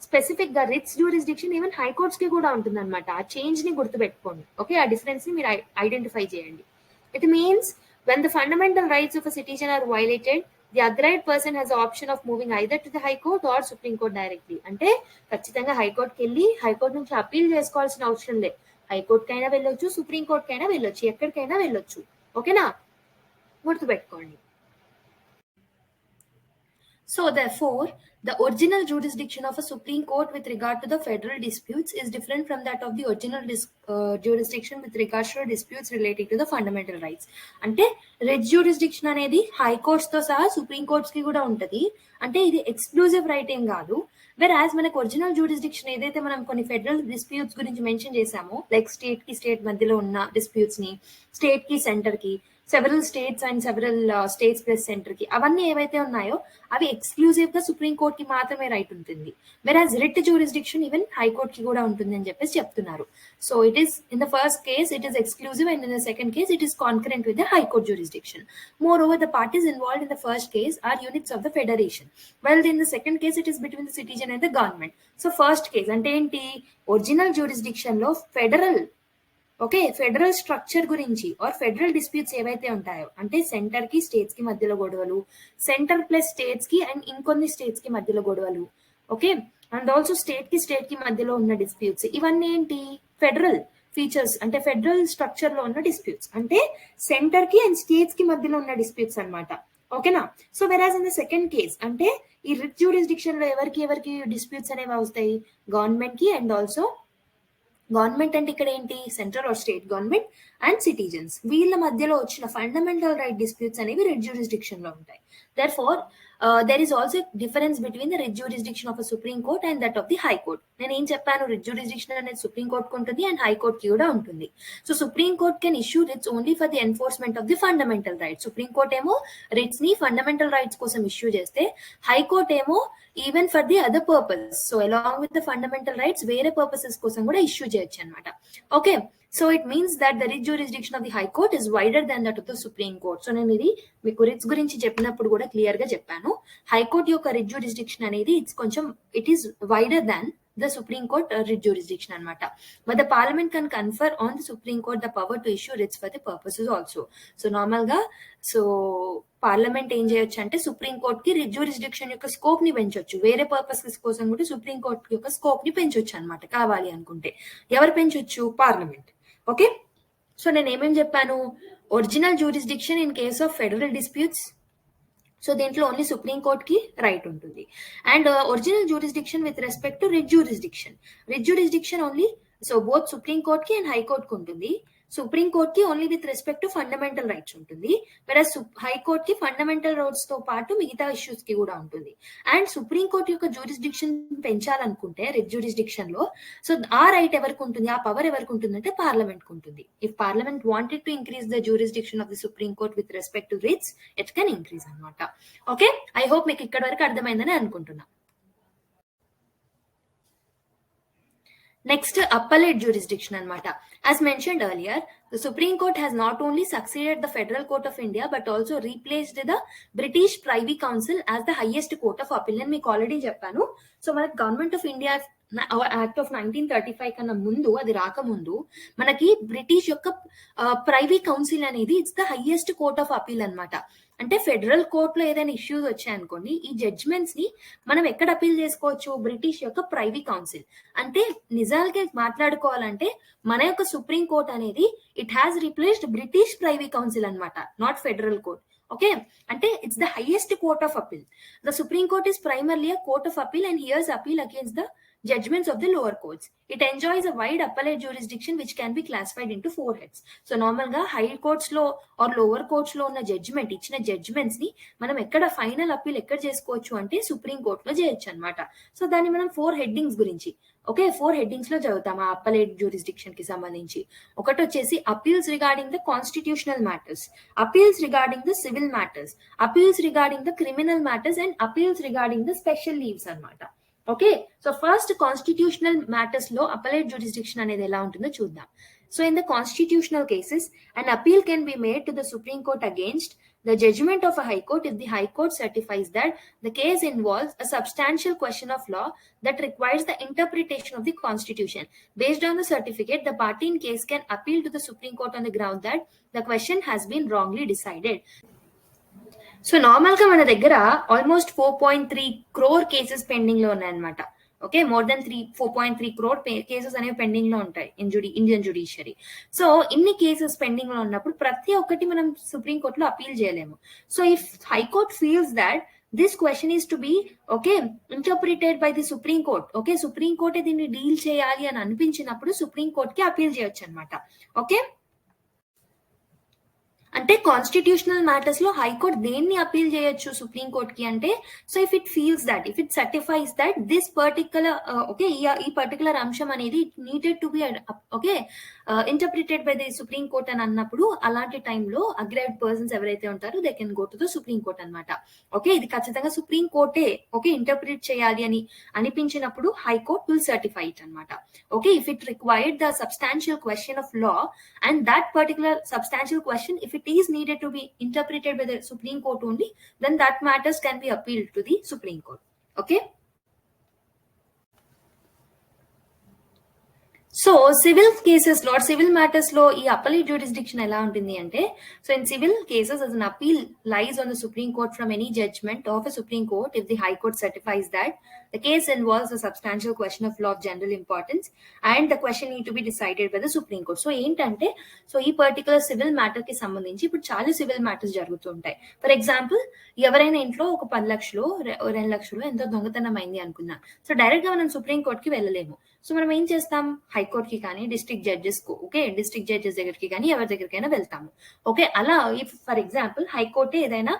స్పెసిఫిక్ గా writs jurisdiction even high courts కి కూడా ఉంటుంది అనమాట. ఆ చేంజ్ ని గుర్తుపెట్టుకోండి. ఓకే, ఆ డిఫరెన్స్ ని మీరు ఐడెంటిఫై చేయండి. It means when the fundamental rights of a citizen are violated, the aggrieved person has option of moving either to the high court or supreme court directly. అంటే ఖచ్చితంగా హైకోర్టుకి వెళ్ళి హైకోర్టు నుంచి అప్పీల్ చేసుకోవాల్సిన అవసరం లేదు. హైకోర్టు కైనా వెళ్ళొచ్చు, సుప్రీం కోర్టు కైనా వెళ్ళొచ్చు, ఎక్కడికైనా వెళ్ళొచ్చు. ఓకేనా, గుర్తుపెట్టుకోండి. So therefore, the original jurisdiction of a Supreme Court with regard to the federal disputes is different from that of the original jurisdiction with regards to disputes relating to the fundamental rights. అంటే writ jurisdiction అనేది high courts తో సహా supreme courts కి కూడా ఉంటది. అంటే ఇది exclusive right ఏం కాదు. వెర్ యాజ్ మనకు ఒరిజినల్ జ్యూరిస్డిక్షన్ ఏదైతే మనం కొన్ని ఫెడరల్ డిస్ప్యూట్స్ గురించి మెన్షన్ చేసామో, లైక్ స్టేట్ కి స్టేట్ మధ్యలో ఉన్న డిస్ప్యూట్స్ ని, స్టేట్ కి సెంటర్ కి, several states and several states plus centre కి, అవన్నీ ఏవైతే ఉన్నాయో అవి ఎక్స్క్లూజివ్ గా సుప్రీం కోర్ట్ కి మాత్రమే రైట్ ఉంటుంది. వెరాజ్ రిట్ జ్యూరిస్డిక్షన్ ఈవెన్ హైకోర్ట్ కి కూడా ఉంటుంది అని చెప్పేసి చెప్తున్నారు. So it is in the first case it is exclusive and in the second case it is concurrent with the high court jurisdiction. Moreover the parties involved in the first case are units of the federation, well in the second case it is between the citizen and the government. So first case అంటే ఏంటి? Original jurisdiction లో federal federal structure గురించి or federal disputes ఏవైతే ఉంటాయో, అంటే centre కి states కి మధ్యలో గొడవలు, సెంటర్ ప్లస్ స్టేట్స్ కి అండ్ ఇంకొన్ని స్టేట్స్ కి మధ్యలో గొడవలు, ఓకే, అండ్ ఆల్సో స్టేట్ కి మధ్యలో ఉన్న డిస్ప్యూట్స్, ఇవన్నీ ఏంటి? ఫెడరల్ ఫీచర్స్, అంటే ఫెడరల్ స్ట్రక్చర్ లో ఉన్న డిస్ప్యూట్స్, అంటే సెంటర్ కి అండ్ స్టేట్స్ కి మధ్యలో ఉన్న డిస్ప్యూట్స్ అనమాట. ఓకేనా? సో వెరాజ్ ఇన్ ద సెకండ్ కేస్ అంటే ఈ రిట్ జ్యూరిస్డిక్షన్ లో ఎవరికి డిస్ప్యూట్స్ అనేవి వస్తాయి? గవర్నమెంట్ కి అండ్ ఆల్సో గవర్నమెంట్ అంటే ఇక్కడ ఏంటి? Central or state government and citizens, వీళ్ళ మధ్యలో వచ్చిన ఫండమెంటల్ రైట్ డిస్ప్యూట్స్ అనేవి రిట్ జ్యూరిస్డిక్షన్ లో ఉంటాయి. Therefore there is also a difference between the writ jurisdiction of a Supreme Court and that of the High Court. నేను ఏం చెప్పాను? Writ jurisdiction అనేది సుప్రీం కోర్ట్ కు ఉంటుంది అండ్ హై కోర్ట్ కి కూడా ఉంటుంది. So Supreme court can issue writs only for the enforcement of the fundamental rights. Supreme court ఏమో రిట్స్ ని ఫండమెంటల్ రైట్స్ కోసం ఇష్యూ చేస్తే, హై కోర్ట్ ఏమో even for the other purpose, so along with the fundamental rights వేరే purposes కోసం కూడా issue చేయొచ్చు అనమాట. Okay, so it means that the writ jurisdiction of the high court is wider than that of the supreme court. So నేను ఇది మీకు writs గురించి చెప్పినప్పుడు కూడా క్లియర్ గా చెప్పాను. హైకోర్టు యొక్క రిట్ జ్యూరిస్డిక్షన్ అనేది it is wider than the Supreme Court writ jurisdiction anamata. But the Parliament can confer on the Supreme Court the power to issue writs for the purposes also. So normal ga parliament ఏం చేయొచ్చు అంటే Supreme court కి writ jurisdiction యొక్క scope ని పెంచొచ్చు, వేరే purposes కోసం కూడా సుప్రీం కోర్ట్ యొక్క స్కోప్ ని పెంచొచ్చు అనమాట కావాలి అనుకుంటే. ఎవరు పెంచొచ్చు? పార్లమెంట్. ఓకే, సో నేను ఏమేమి చెప్పాను? Original jurisdiction in case of federal disputes, so దీంట్లో ఓన్లీ సుప్రీం కోర్ట్ కి రైట్ ఉంటుంది. And original jurisdiction with respect to writ jurisdiction only, so both supreme court కి అండ్ హై కోర్ట్ కి ఉంటుంది. Supreme court కి only with respect to fundamental rights ఉంటుంది, వెరస్ high court కి fundamental rights తో పాటు మిగతా ఇష్యూస్ కి కూడా ఉంటుంది. అండ్ సుప్రీం కోర్ట్ యొక్క జ్యూరిస్డిక్షన్ పెంచాలనుకుంటే రిట్ జ్యూరిస్డిక్షన్ లో, సో ఆ రైట్ ఎవరికి ఉంటుంది, ఆ పవర్ ఎవరికి ఉంటుంది అంటే పార్లమెంట్ కు ఉంటుంది. If parliament wanted to increase the jurisdiction of the supreme court with respect to writs, it can increase అనమాట. ఓకే, ఐ హోప్ మీకు ఇక్కడ వరకు అర్థమైందని అనుకుంటున్నా. Next, appellate jurisdiction anamata. As mentioned earlier, the Supreme Court has not only succeeded the Federal Court of India but also replaced the British Privy Council as the highest court of appeal. And meeku already cheppanu. So manaki Government of India Act of 1935 కన్నా ముందు, అది రాకముందు మనకి British యొక్క privy council అనేది it's the highest court of appeal అనమాట. అంటే federal court లో ఏదైనా ఇష్యూస్ వచ్చాయనుకోండి, ఈ జడ్జ్మెంట్స్ ని మనం ఎక్కడ అపీల్ చేసుకోవచ్చు? బ్రిటిష్ యొక్క ప్రైవీ కౌన్సిల్. అంటే నిజాలకి మాట్లాడుకోవాలంటే మన యొక్క సుప్రీం కోర్ట్ అనేది it has replaced British privy council అనమాట, నాట్ ఫెడరల్ కోర్ట్. ఓకే, అంటే it's the highest court of appeal. The supreme Court is primarily a court of appeal and hears appeal against the judgments of the lower courts. It enjoys a wide appellate jurisdiction which can be classified into 4 heads. So normal ga high courts lo or lower courts lo ఉన్న judgment ఇచ్చిన judgments ని మనం ఎక్కడ final appeal ఎక్కడ చేసుకోవచ్చు అంటే Supreme Court లో చేయొచ్చు అన్నమాట. సో దాన్ని మనం 4 హెడ్డింగ్స్ గురించి ఓకే 4 హెడ్డింగ్స్ లో చదువుతాం ఆ అప్పలేట్ జ్యూరిస్డిక్షన్ కి సంబంధించి. ఒకటి వచ్చేసి appeals regarding the constitutional matters, appeals regarding the civil matters, appeals regarding the criminal matters and appeals regarding the special leaves అన్నమాట. Okay so first constitutional matters లో అపలేట్ జ్యూరిస్డిక్షన్ అనేది ఎలా ఉంటుందో చూద్దాం. So in the constitutional cases an appeal can be made to the Supreme Court against the judgment of a High Court if the High Court certifies that the case involves a substantial question of law that requires the interpretation of the Constitution. Based on the certificate, the party in case can appeal to the Supreme Court on the ground that the question has been wrongly decided. So normal గా మన దగ్గర almost 4.3 crore cases pending లో ఉన్నాయన్నమాట. Okay more than 4.3 crore cases అనేవి pending లో ఉంటాయి Indian judiciary. So ఇన్ని cases pending లో ఉన్నప్పుడు ప్రతి ఒక్కటి మనం సుప్రీం కోర్టులో అపీల్ చేయలేము. So if high court feels that this question is to be okay interpreted by the supreme court, okay supreme కోర్టే దీన్ని డీల్ చేయాలి అని అనిపించినప్పుడు సుప్రీం కోర్ట్ కి అపీల్ చేయొచ్చు అనమాట. ఓకే అంటే కాన్స్టిట్యూషనల్ మ్యాటర్స్ లో హైకోర్ట్ దేన్ని అపీల్ చేయొచ్చు సుప్రీం కోర్ట్ కి అంటే so if it feels that if it సర్టిఫైస్ that this particular okay ఈ పర్టికులర్ అంశం అనేది it needed to be okay interpreted by the supreme court అని అన్నప్పుడు అలాంటి టైంలో అగ్రైవ్డ్ పర్సన్స్ ఎవరైతే ఉంటారో they can go to the supreme court అనమాట. ఓకే ఇది ఖచ్చితంగా సుప్రీం కోర్టే ఓకే ఇంటర్ప్రిట్ చేయాలి అని అనిపించినప్పుడు హైకోర్ట్ విల్ సర్టిఫై ఇట్ అనమాట. Okay if it required the substantial question of law and that particular substantial question if it is needed to be interpreted by the Supreme Court only, then that matters can be appealed to the Supreme Court. Okay. So civil cases లో civil matters లో ఈ appellate jurisdiction ఎలా ఉంటుంది అంటే so in civil cases as an appeal lies on the Supreme Court from any judgment of a Supreme Court if the High Court certifies that the case involves a substantial question of law of general importance and the question need to be decided by the Supreme Court. So ఏంటంటే so ఈ particular civil matter కి సంబంధించి ఇప్పుడు చాలా civil matters జరుగుతుంటాయి. For example ఎవరైనా ఇంట్లో ఒక 10 లక్షలు 2 లక్షలు ఎంతో దొంగతనం అయింది అనుకున్నా, సో డైరెక్ట్ గా మనం సుప్రీం కోర్ట్ కి వెళ్ళలేము. సో మనం ఏం చేస్తాం హైకోర్ట్ కి కానీ district judges okay district judges దగ్గరికి కానీ ఎవరి దగ్గరికైనా వెళ్తాము. ఓకే అలా ఇఫ్ ఫర్ ఎగ్జాంపుల్ హైకోర్ట్ ఏదైనా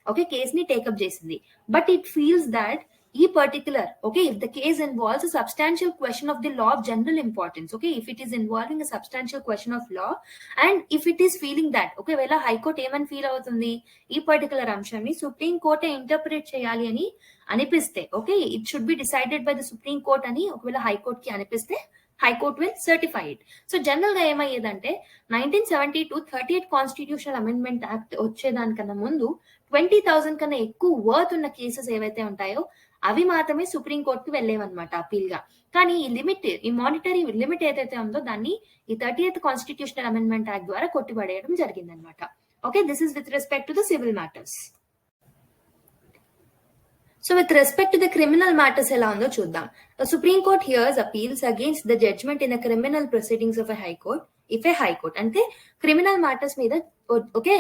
ఓకే కేస్ ని టేకప్ చేసింది బట్ ఇట్ ఫీల్స్ దాట్ ఈ particular okay if the case involves a substantial question of the law of general importance, okay if it is involving a substantial question of law and if it is feeling that okay వేళ high court ఏమని feel అవుతుంది ఈ particular అంశాన్ని supreme కోర్టే interpret చేయాలి అని అనిపిస్తే okay it should be decided by the supreme court అని ఒకవేళ హైకోర్ట్ కి అనిపిస్తే high court will certify it. So general గా ఏమయ్యేదంటే 1972 38 కాన్స్టిట్యూషనల్ అమెండ్మెంట్ యాక్ట్ వచ్చేదానికన్నా ముందు 20,000 కన్నా ఎక్కువ వర్త్ ఉన్న కేసెస్ ఏవైతే ఉంటాయో అవి మాత్రమే సుప్రీం కోర్ట్ కి వెళ్ళేవన్నమాట అపీల్ గా. కానీ ఈ లిమిట్ ఈ మానిటరీ లిమిట్ ఏదైతే ఉందో దాన్ని ఈ 38th కాన్స్టిట్యూషనల్ అమెండ్మెంట్ యాక్ట్ ద్వారా కొట్టిపడేయడం జరిగిందనమాట. Okay this is with respect to the civil matters. So with respect to the criminal matters ఎలా ఉందో చూద్దాం. The Supreme Court hears appeals against the judgment in the criminal proceedings of a high court if a high court అంటే criminal matters మీద okay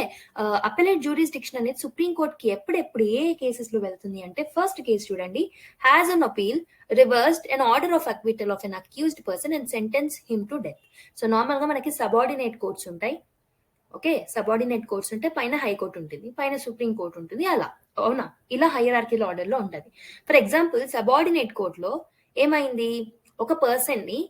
appellate jurisdiction అనేది supreme court కి ఎప్పుడెప్పుడు ఏ cases లో వెళ్తుంది అంటే ఫస్ట్ కేసు చూడండి has an appeal reversed an order of acquittal of an accused person and sentence him to death. So normal గా మనకి సబార్డినేట్ కోర్ట్స్ ఉంటాయి. ఓకే సబార్డినేట్ కోర్ట్స్ ఉంటే పైన హైకోర్టు ఉంటుంది, పైన సుప్రీం కోర్ట్ ఉంటుంది, అలా అవునా ఇలా హైరార్కికల్ ఆర్డర్ లో ఉంటది. ఫర్ ఎగ్జాంపుల్ సబార్డినేట్ కోర్ట్ లో ఏమైంది ఒక పర్సన్ ని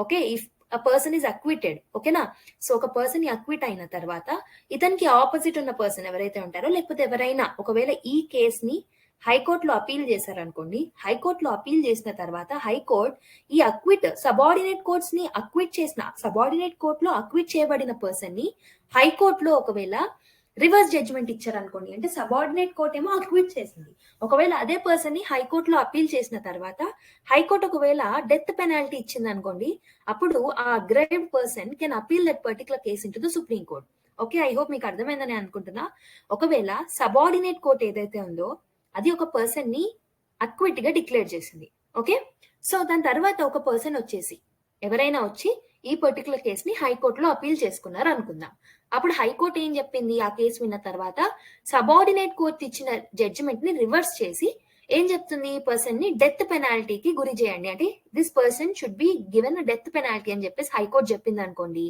okay if a person is acquitted ఓకేనా సో ఒక పర్సన్ ని అక్విట్ అయిన తర్వాత ఇతనికి ఆపోజిట్ ఉన్న పర్సన్ ఎవరైతే ఉంటారో లేకపోతే ఎవరైనా ఒకవేళ ఈ కేస్ ని హైకోర్టులో అపీల్ చేశారనుకోండి, హైకోర్టులో అపీల్ చేసిన తర్వాత హైకోర్ట్ ఈ అక్విట్ సబార్డినేట్ కోర్ట్స్ ని అక్విట్ చేసిన సబార్డినేట్ కోర్ట్ లో అక్విట్ చేయబడిన పర్సన్ ని హైకోర్టులో ఒకవేళ రివర్స్ జడ్జ్మెంట్ ఇచ్చారనుకోండి అంటే సబార్డినేట్ కోర్ట్ ఏమో అక్విట్ చేసింది, ఒకవేళ అదే పర్సన్ ని హైకోర్టులో అపీల్ చేసిన తర్వాత హైకోర్టు ఒకవేళ డెత్ పెనాల్టీ ఇచ్చింది అనుకోండి అప్పుడు ఆ aggrieved person can appeal that particular case into the supreme court. Okay I hope మీకు అర్థమైందని అనుకుంటున్నా. ఒకవేళ సబార్డినేట్ కోర్ట్ ఏదైతే ఉందో అది ఒక పర్సన్ ని అక్విట్ గా డిక్లేర్ చేసింది. ఓకే సో దాని తర్వాత ఒక పర్సన్ వచ్చేసి ఎవరైనా వచ్చి ఈ పర్టికులర్ కేస్ ని హైకోర్టులో అపీల్ చేసుకున్నారు అనుకుందాం. అప్పుడు హైకోర్టు ఏం చెప్పింది ఆ కేసు విన్న తర్వాత సబార్డినేట్ కోర్టు ఇచ్చిన జడ్జిమెంట్ ని రివర్స్ చేసి ఏం చెప్తుంది? ఈ పర్సన్ ని డెత్ పెనాల్టీకి గురి చేయండి, అంటే this person should be given death penalty అని చెప్పేసి హైకోర్టు చెప్పింది అనుకోండి.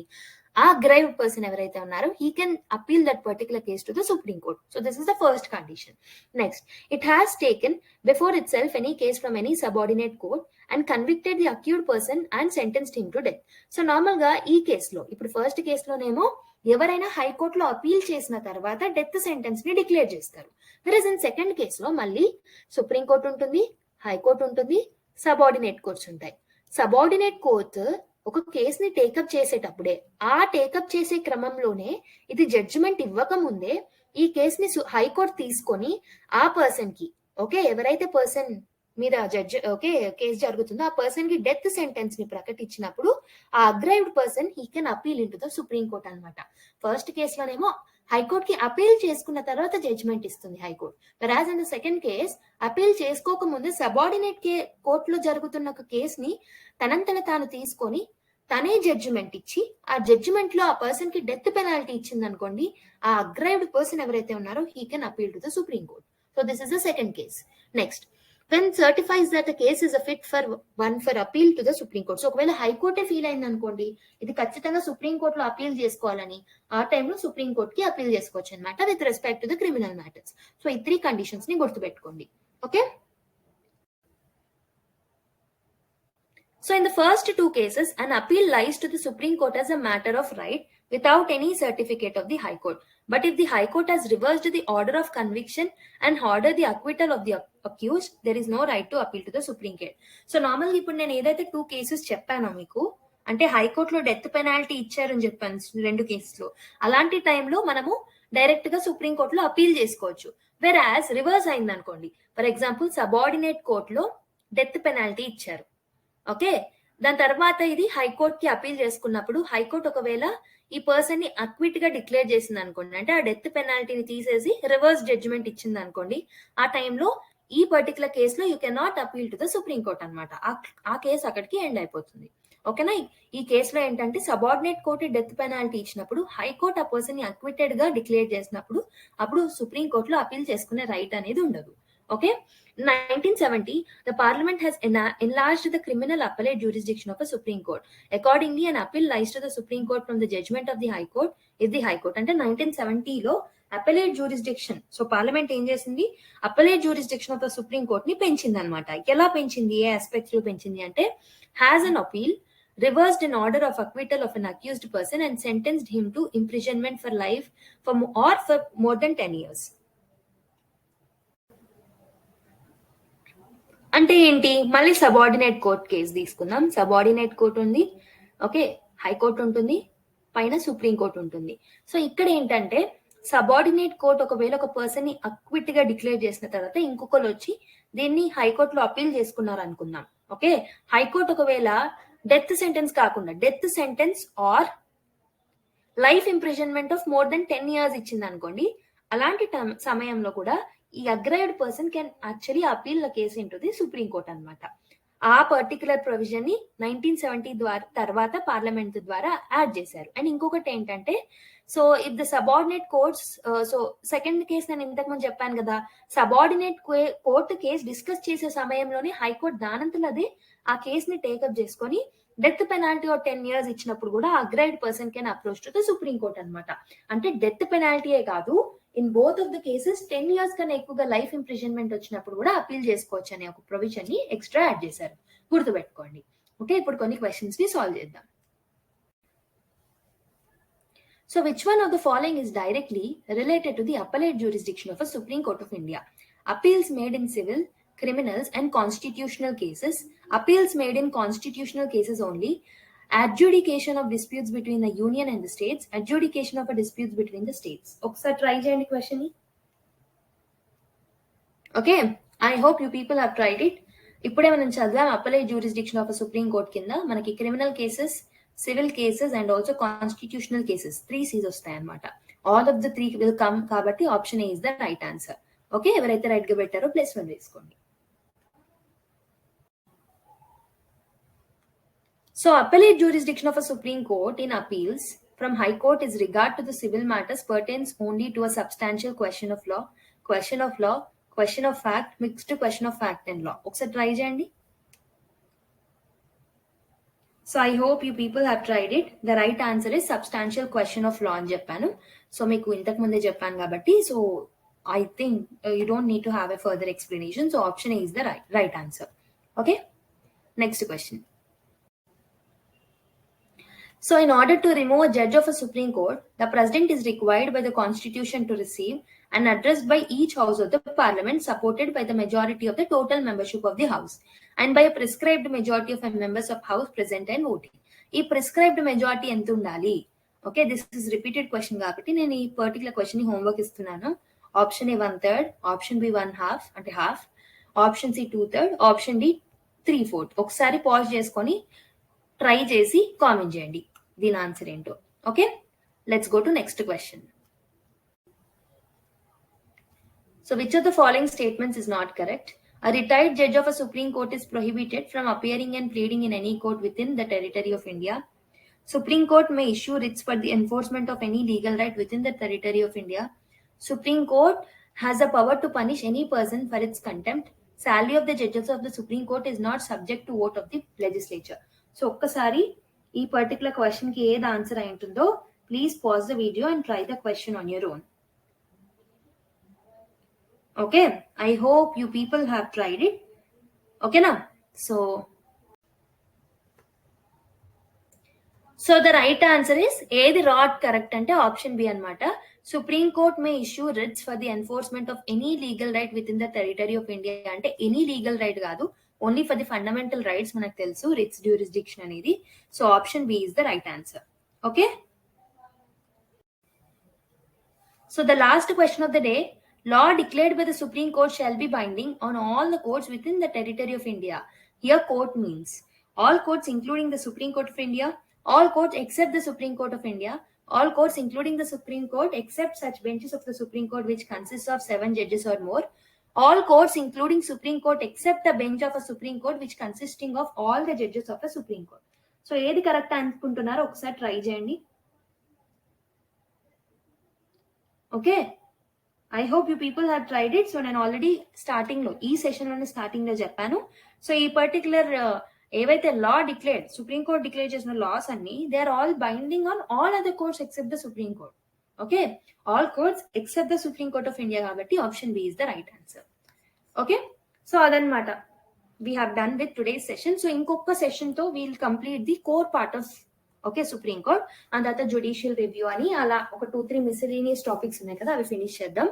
ఆ అగ్రైవ్డ్ పర్సన్ ఎవరైతే ఉన్నారో he can appeal that particular case to the supreme court. So this is the first condition. Next, it has taken before it self any case from any subordinate court and convicted the accused person and sentenced him to death. So normal గా ఈ కేసులో, ఇప్పుడు first కేసులోనేమో ఎవరైనా హైకోర్టులో appeal చేసిన తర్వాత death sentence ని declare చేస్తారు. వెరస్ ఇన్ సెకండ్ కేసులో మళ్ళీ సుప్రీంకోర్టు ఉంటుంది, హైకోర్టు ఉంటుంది, సబార్డినేట్ కోర్ట్స్ ఉంటాయి. సబార్డినేట్ కోర్టు ఒక కేసుని టేకప్ చేసేటప్పుడే, ఆ టేకప్ చేసే క్రమంలోనే, ఇది జడ్జిమెంట్ ఇవ్వక ముందే ఈ కేసుని హైకోర్టు తీసుకొని ఆ పర్సన్ కి, ఓకే, ఎవరైతే పర్సన్ మీద కేసు జరుగుతుందో ఆ పర్సన్ కి డెత్ సెంటెన్స్ ని ప్రకటించినప్పుడు ఆ aggrieved person he can appeal into the supreme court అనమాట. ఫస్ట్ కేసులోనేమో హైకోర్టు కి అపీల్ చేసుకున్న తర్వాత జడ్జిమెంట్ ఇస్తుంది high court. Whereas in the second case appeal చేసుకోక ముందే సబార్డినేట్ కోర్టులో జరుగుతున్న ఒక కేసుని తనంతట తాను తీసుకొని తనే జడ్జిమెంట్ ఇచ్చి, ఆ జడ్జిమెంట్ లో ఆ పర్సన్ కి డెత్ పెనాల్టీ ఇచ్చింది అనుకోండి, ఆ అగ్రైవ్డ్ పర్సన్ ఎవరైతే ఉన్నారో he can appeal to the supreme court. So this is the second case. Next, when certifies that the case is a fit for one for appeal to the Supreme Court. So ఒకవేళ హైకోర్టే feel అయింది అనుకోండి, ఇది ఖచ్చితంగా supreme కోర్టులో appeal చేసుకోవాలని, ఆ టైంలో supreme court కి అపీల్ చేసుకోవచ్చు అనమాట with respect to the criminal matters. So ఈ 3 కండిషన్స్ ని గుర్తుపెట్టుకోండి. Okay, so in the first 2 cases, an appeal lies to the Supreme Court as a matter of right without any certificate of the High Court. But if the High Court has reversed the order of conviction and ordered the acquittal of the accused, there is no right to appeal to the Supreme Court. So normally ఇప్పుడు నేను ఏదైతే 2 cases చెప్పానో మీకు, అంటే హైకోర్టులో death penalty ఇచ్చారని చెప్పాను 2 కేసులు, అలాంటి టైంలో మనము డైరెక్ట్ గా సుప్రీం కోర్టులో అపీల్ చేసుకోవచ్చు. వెరాజ్ రివర్స్ అయింది అనుకోండి, ఫర్ ఎగ్జాంపుల్ సబార్డినేట్ కోర్టులో డెత్ పెనాల్టీ ఇచ్చారు, ఓకే, దాని తర్వాత ఇది హైకోర్టు కి అపీల్ చేసుకున్నప్పుడు హైకోర్టు ఒకవేళ ఈ పర్సన్ ని అక్విట్ గా డిక్లేర్ చేసింది అనుకోండి, అంటే ఆ డెత్ పెనాల్టీని తీసేసి రివర్స్ జడ్జిమెంట్ ఇచ్చింది అనుకోండి, ఆ టైంలో ఈ పర్టికులర్ కేసులో you can not appeal to the supreme court అనమాట. ఆ కేసు అక్కడికి ఎండ్ అయిపోతుంది. ఓకేనా? ఈ కేసులో ఏంటంటే సబార్డినేట్ కోర్టు డెత్ పెనాల్టీ ఇచ్చినప్పుడు హైకోర్టు ఆ పర్సన్ ని అక్విటెడ్ గా డిక్లేర్ చేసినప్పుడు అప్పుడు సుప్రీం కోర్టులో అపీల్ చేసుకునే రైట్ అనేది ఉండదు. Okay, 1970, the Parliament has enlarged the criminal appellate jurisdiction of a Supreme Court. Accordingly, an appeal lies to the Supreme Court from the judgment of the High Court if the High Court. అంటే 1970లో appellate jurisdiction, so parliament ఏం చేసింది, appellate jurisdiction of the supreme court ని పెంచింది అనమాట. ఎలా పెంచింది, ఏ aspects లో పెంచింది అంటే, has an appeal reversed an order of acquittal of an accused person and sentenced him to imprisonment for life for more than 10 years. అంటే ఏంటి, మళ్ళీ సబార్డినేట్ కోర్ట్ కేసు తీసుకుందాం. సబార్డినేట్ కోర్ట్ ఉంది, ఓకే, హైకోర్టు ఉంటుంది, పైన సుప్రీం కోర్ట్ ఉంటుంది. So ఇక్కడ ఏంటంటే సబార్డినేట్ కోర్ట్ ఒకవేళ ఒక పర్సన్ ని అక్విట్ గా డిక్లేర్ చేసిన తర్వాత ఇంకొకరు వచ్చి దీన్ని హైకోర్టులో అపీల్ చేసుకున్నారు అనుకుందాం. ఓకే, హైకోర్టు ఒకవేళ డెత్ సెంటెన్స్ కాకుండా death sentence or life imprisonment of more than 10 years ఇచ్చింది అనుకోండి, అలాంటి సమయంలో కూడా ఈ aggrieved person can actually appeal the case into the supreme court అనమాట. ఆ పర్టికులర్ ప్రొవిజన్ ని 1970 ద్వారా తర్వాత పార్లమెంట్ ద్వారా యాడ్ చేశారు. అండ్ ఇంకొకటి ఏంటంటే, so if the subordinate courts, so second case నేను ఇంతకు ముందు చెప్పాను కదా, సబార్డినేట్ కోర్టు కేసు డిస్కస్ చేసే సమయంలోనే హైకోర్టు దానంతలదే ఆ కేసుని టేకప్ చేసుకొని డెత్ పెనాల్టీ ఆఫ్ 10 years ఇచ్చినప్పుడు కూడా aggrieved person can approach to the supreme court అనమాట. అంటే డెత్ పెనాల్టీయే కాదు, in both of the cases 10 years కన్నా ఎక్కువగా లైఫ్ ఇంప్రిజన్మెంట్ వచ్చినప్పుడు కూడా అపీల్ చేసుకోవచ్చు అనే ఒక ప్రొవిజన్ ని ఎక్స్ట్రా యాడ్ చేశారు, గుర్తుపెట్టుకోండి. ఓకే, ఇప్పుడు కొన్ని క్వశ్చన్స్ ని సాల్వ్ చేద్దాం. So which one of the following is directly related to the appellate jurisdiction of a Supreme Court of India? Appeals made in civil, criminals and constitutional cases, appeals made in constitutional cases only, adjudication of disputes between the union and the states, adjudication of a disputes between the states. Oksa try cheyandi question ni. Okay, I hope you people have tried it. ఇప్పుడే మనం చదివాం appellate jurisdiction of a Supreme Court కింద మనకి criminal cases, civil cases and also constitutional cases 3 C's వస్తాయి అనమాట. All of the 3 will come కాబట్టి option A is the right answer. Okay, ఎవరైతే right గా పెట్టారో +1 వేసుకోండి. So appellate jurisdiction of a supreme court in appeals from High Court is regard to the civil matters pertains only to a substantial question of law, question of fact, mixed question of fact and law. ఒకసారి try చేయండి. So I hope you people have tried it. The right answer is substantial question of law అని చెప్పాను. So మీకు ఇంతకు ముందే చెప్పాను కాబట్టి, so I think you don't need to have a further explanation. So option A is the right answer. Okay. Next question. So in order to remove a judge of a Supreme Court, the President is required by the Constitution to receive an address by each house of the Parliament supported by the majority of the total membership of the House and by a prescribed majority of members of House present and voting. ఈ prescribed majority ఎంత ఉండాలి? Okay, this is repeated question కాబట్టి నేను ఈ particular question ని homework ఇస్తున్నాను. Option A 1/3, option B 1/2 అంటే half, option C 2/3, option D 3/4. ఒకసారి పాజ్ చేసుకొని ట్రై చేసి కామెంట్ చేయండి దీని ఆన్సర్ ఏంటో. Okay, let's go to next question. So which of the following statements is not correct? A retired judge of a Supreme Court is prohibited from appearing and pleading in any court within the territory of India. Supreme Court may issue writs for the enforcement of any legal right within the territory of India. Supreme Court has the power to punish any person for its contempt. Salary of the judges of the Supreme Court is not subject to vote of the legislature. So ఒక్కసారి ఈ particular question కి ఏది answer అయి ఉంటుందో please pause the video and try the question on your own. Okay, I hope you people have tried it. Okay now, so the right answer is ఏది రాట్ correct అంటే option B అన్నమాట. Supreme court may issue writs for the enforcement of any legal right within the territory of India అంటే any legal right కాదు, only for the fundamental rights మనకు తెలుసు writs jurisdiction అనేది. So option B is the right answer. Okay, so the last question of the day. Law declared by the Supreme Court shall be binding on all the courts within the territory of India. Here court means all courts including the Supreme Court of India, all courts except the Supreme Court of India, all courts including the Supreme Court except such benches of the Supreme Court which consists of 7 judges or more, all courts including Supreme Court except the bench of a Supreme Court which consisting of all the judges of the Supreme Court. So ఏది correct అనుకుంటున్నారో ఒకసారి try చేయండి. Okay, I hope you people have tried it. So నేను already starting లో ఈ session లోనే starting లో చెప్పాను. సో ఈ పర్టికులర్ ఏవైతే law declared supreme court declare చేసిన లాస్ అన్ని they are all binding on all other courts except the supreme court. Okay, all courts except the supreme court of India కాబట్టి option B is the right answer. Okay, so అదనమాట we have done with today's session. So ఇంకొక session తో we'll complete the core part of okay supreme court, and తర్వాత judicial review అని అలా ఒక 2-3 మిస్సెలేనియస్ topics ఉన్నాయి కదా, అవి ఫినిష్ చేద్దాం.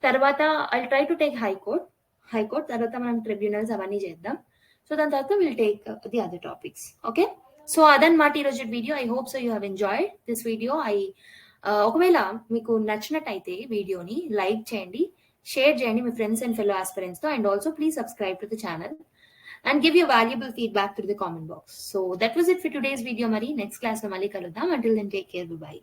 తర్వాత I try to take high court తర్వాత మనం ట్రిబ్యునల్స్ అవన్నీ చేద్దాం. సో దాని తర్వాత will take the other topics. Okay, so అదనమాట ఈరోజు video. I hope so you have enjoyed this video. ఒకవేళ మీకు నచ్చినట్టయితే వీడియోని లైక్ చేయండి, షేర్ చేయండి మీ ఫ్రెండ్స్ అండ్ ఫెలో ఆస్పిరెంట్స్ తో, and also please subscribe to the channel and give your valuable feedback through the comment box. So that was it for today's video. Mari next class lo malli kaludam. Until then, take care. Bye bye.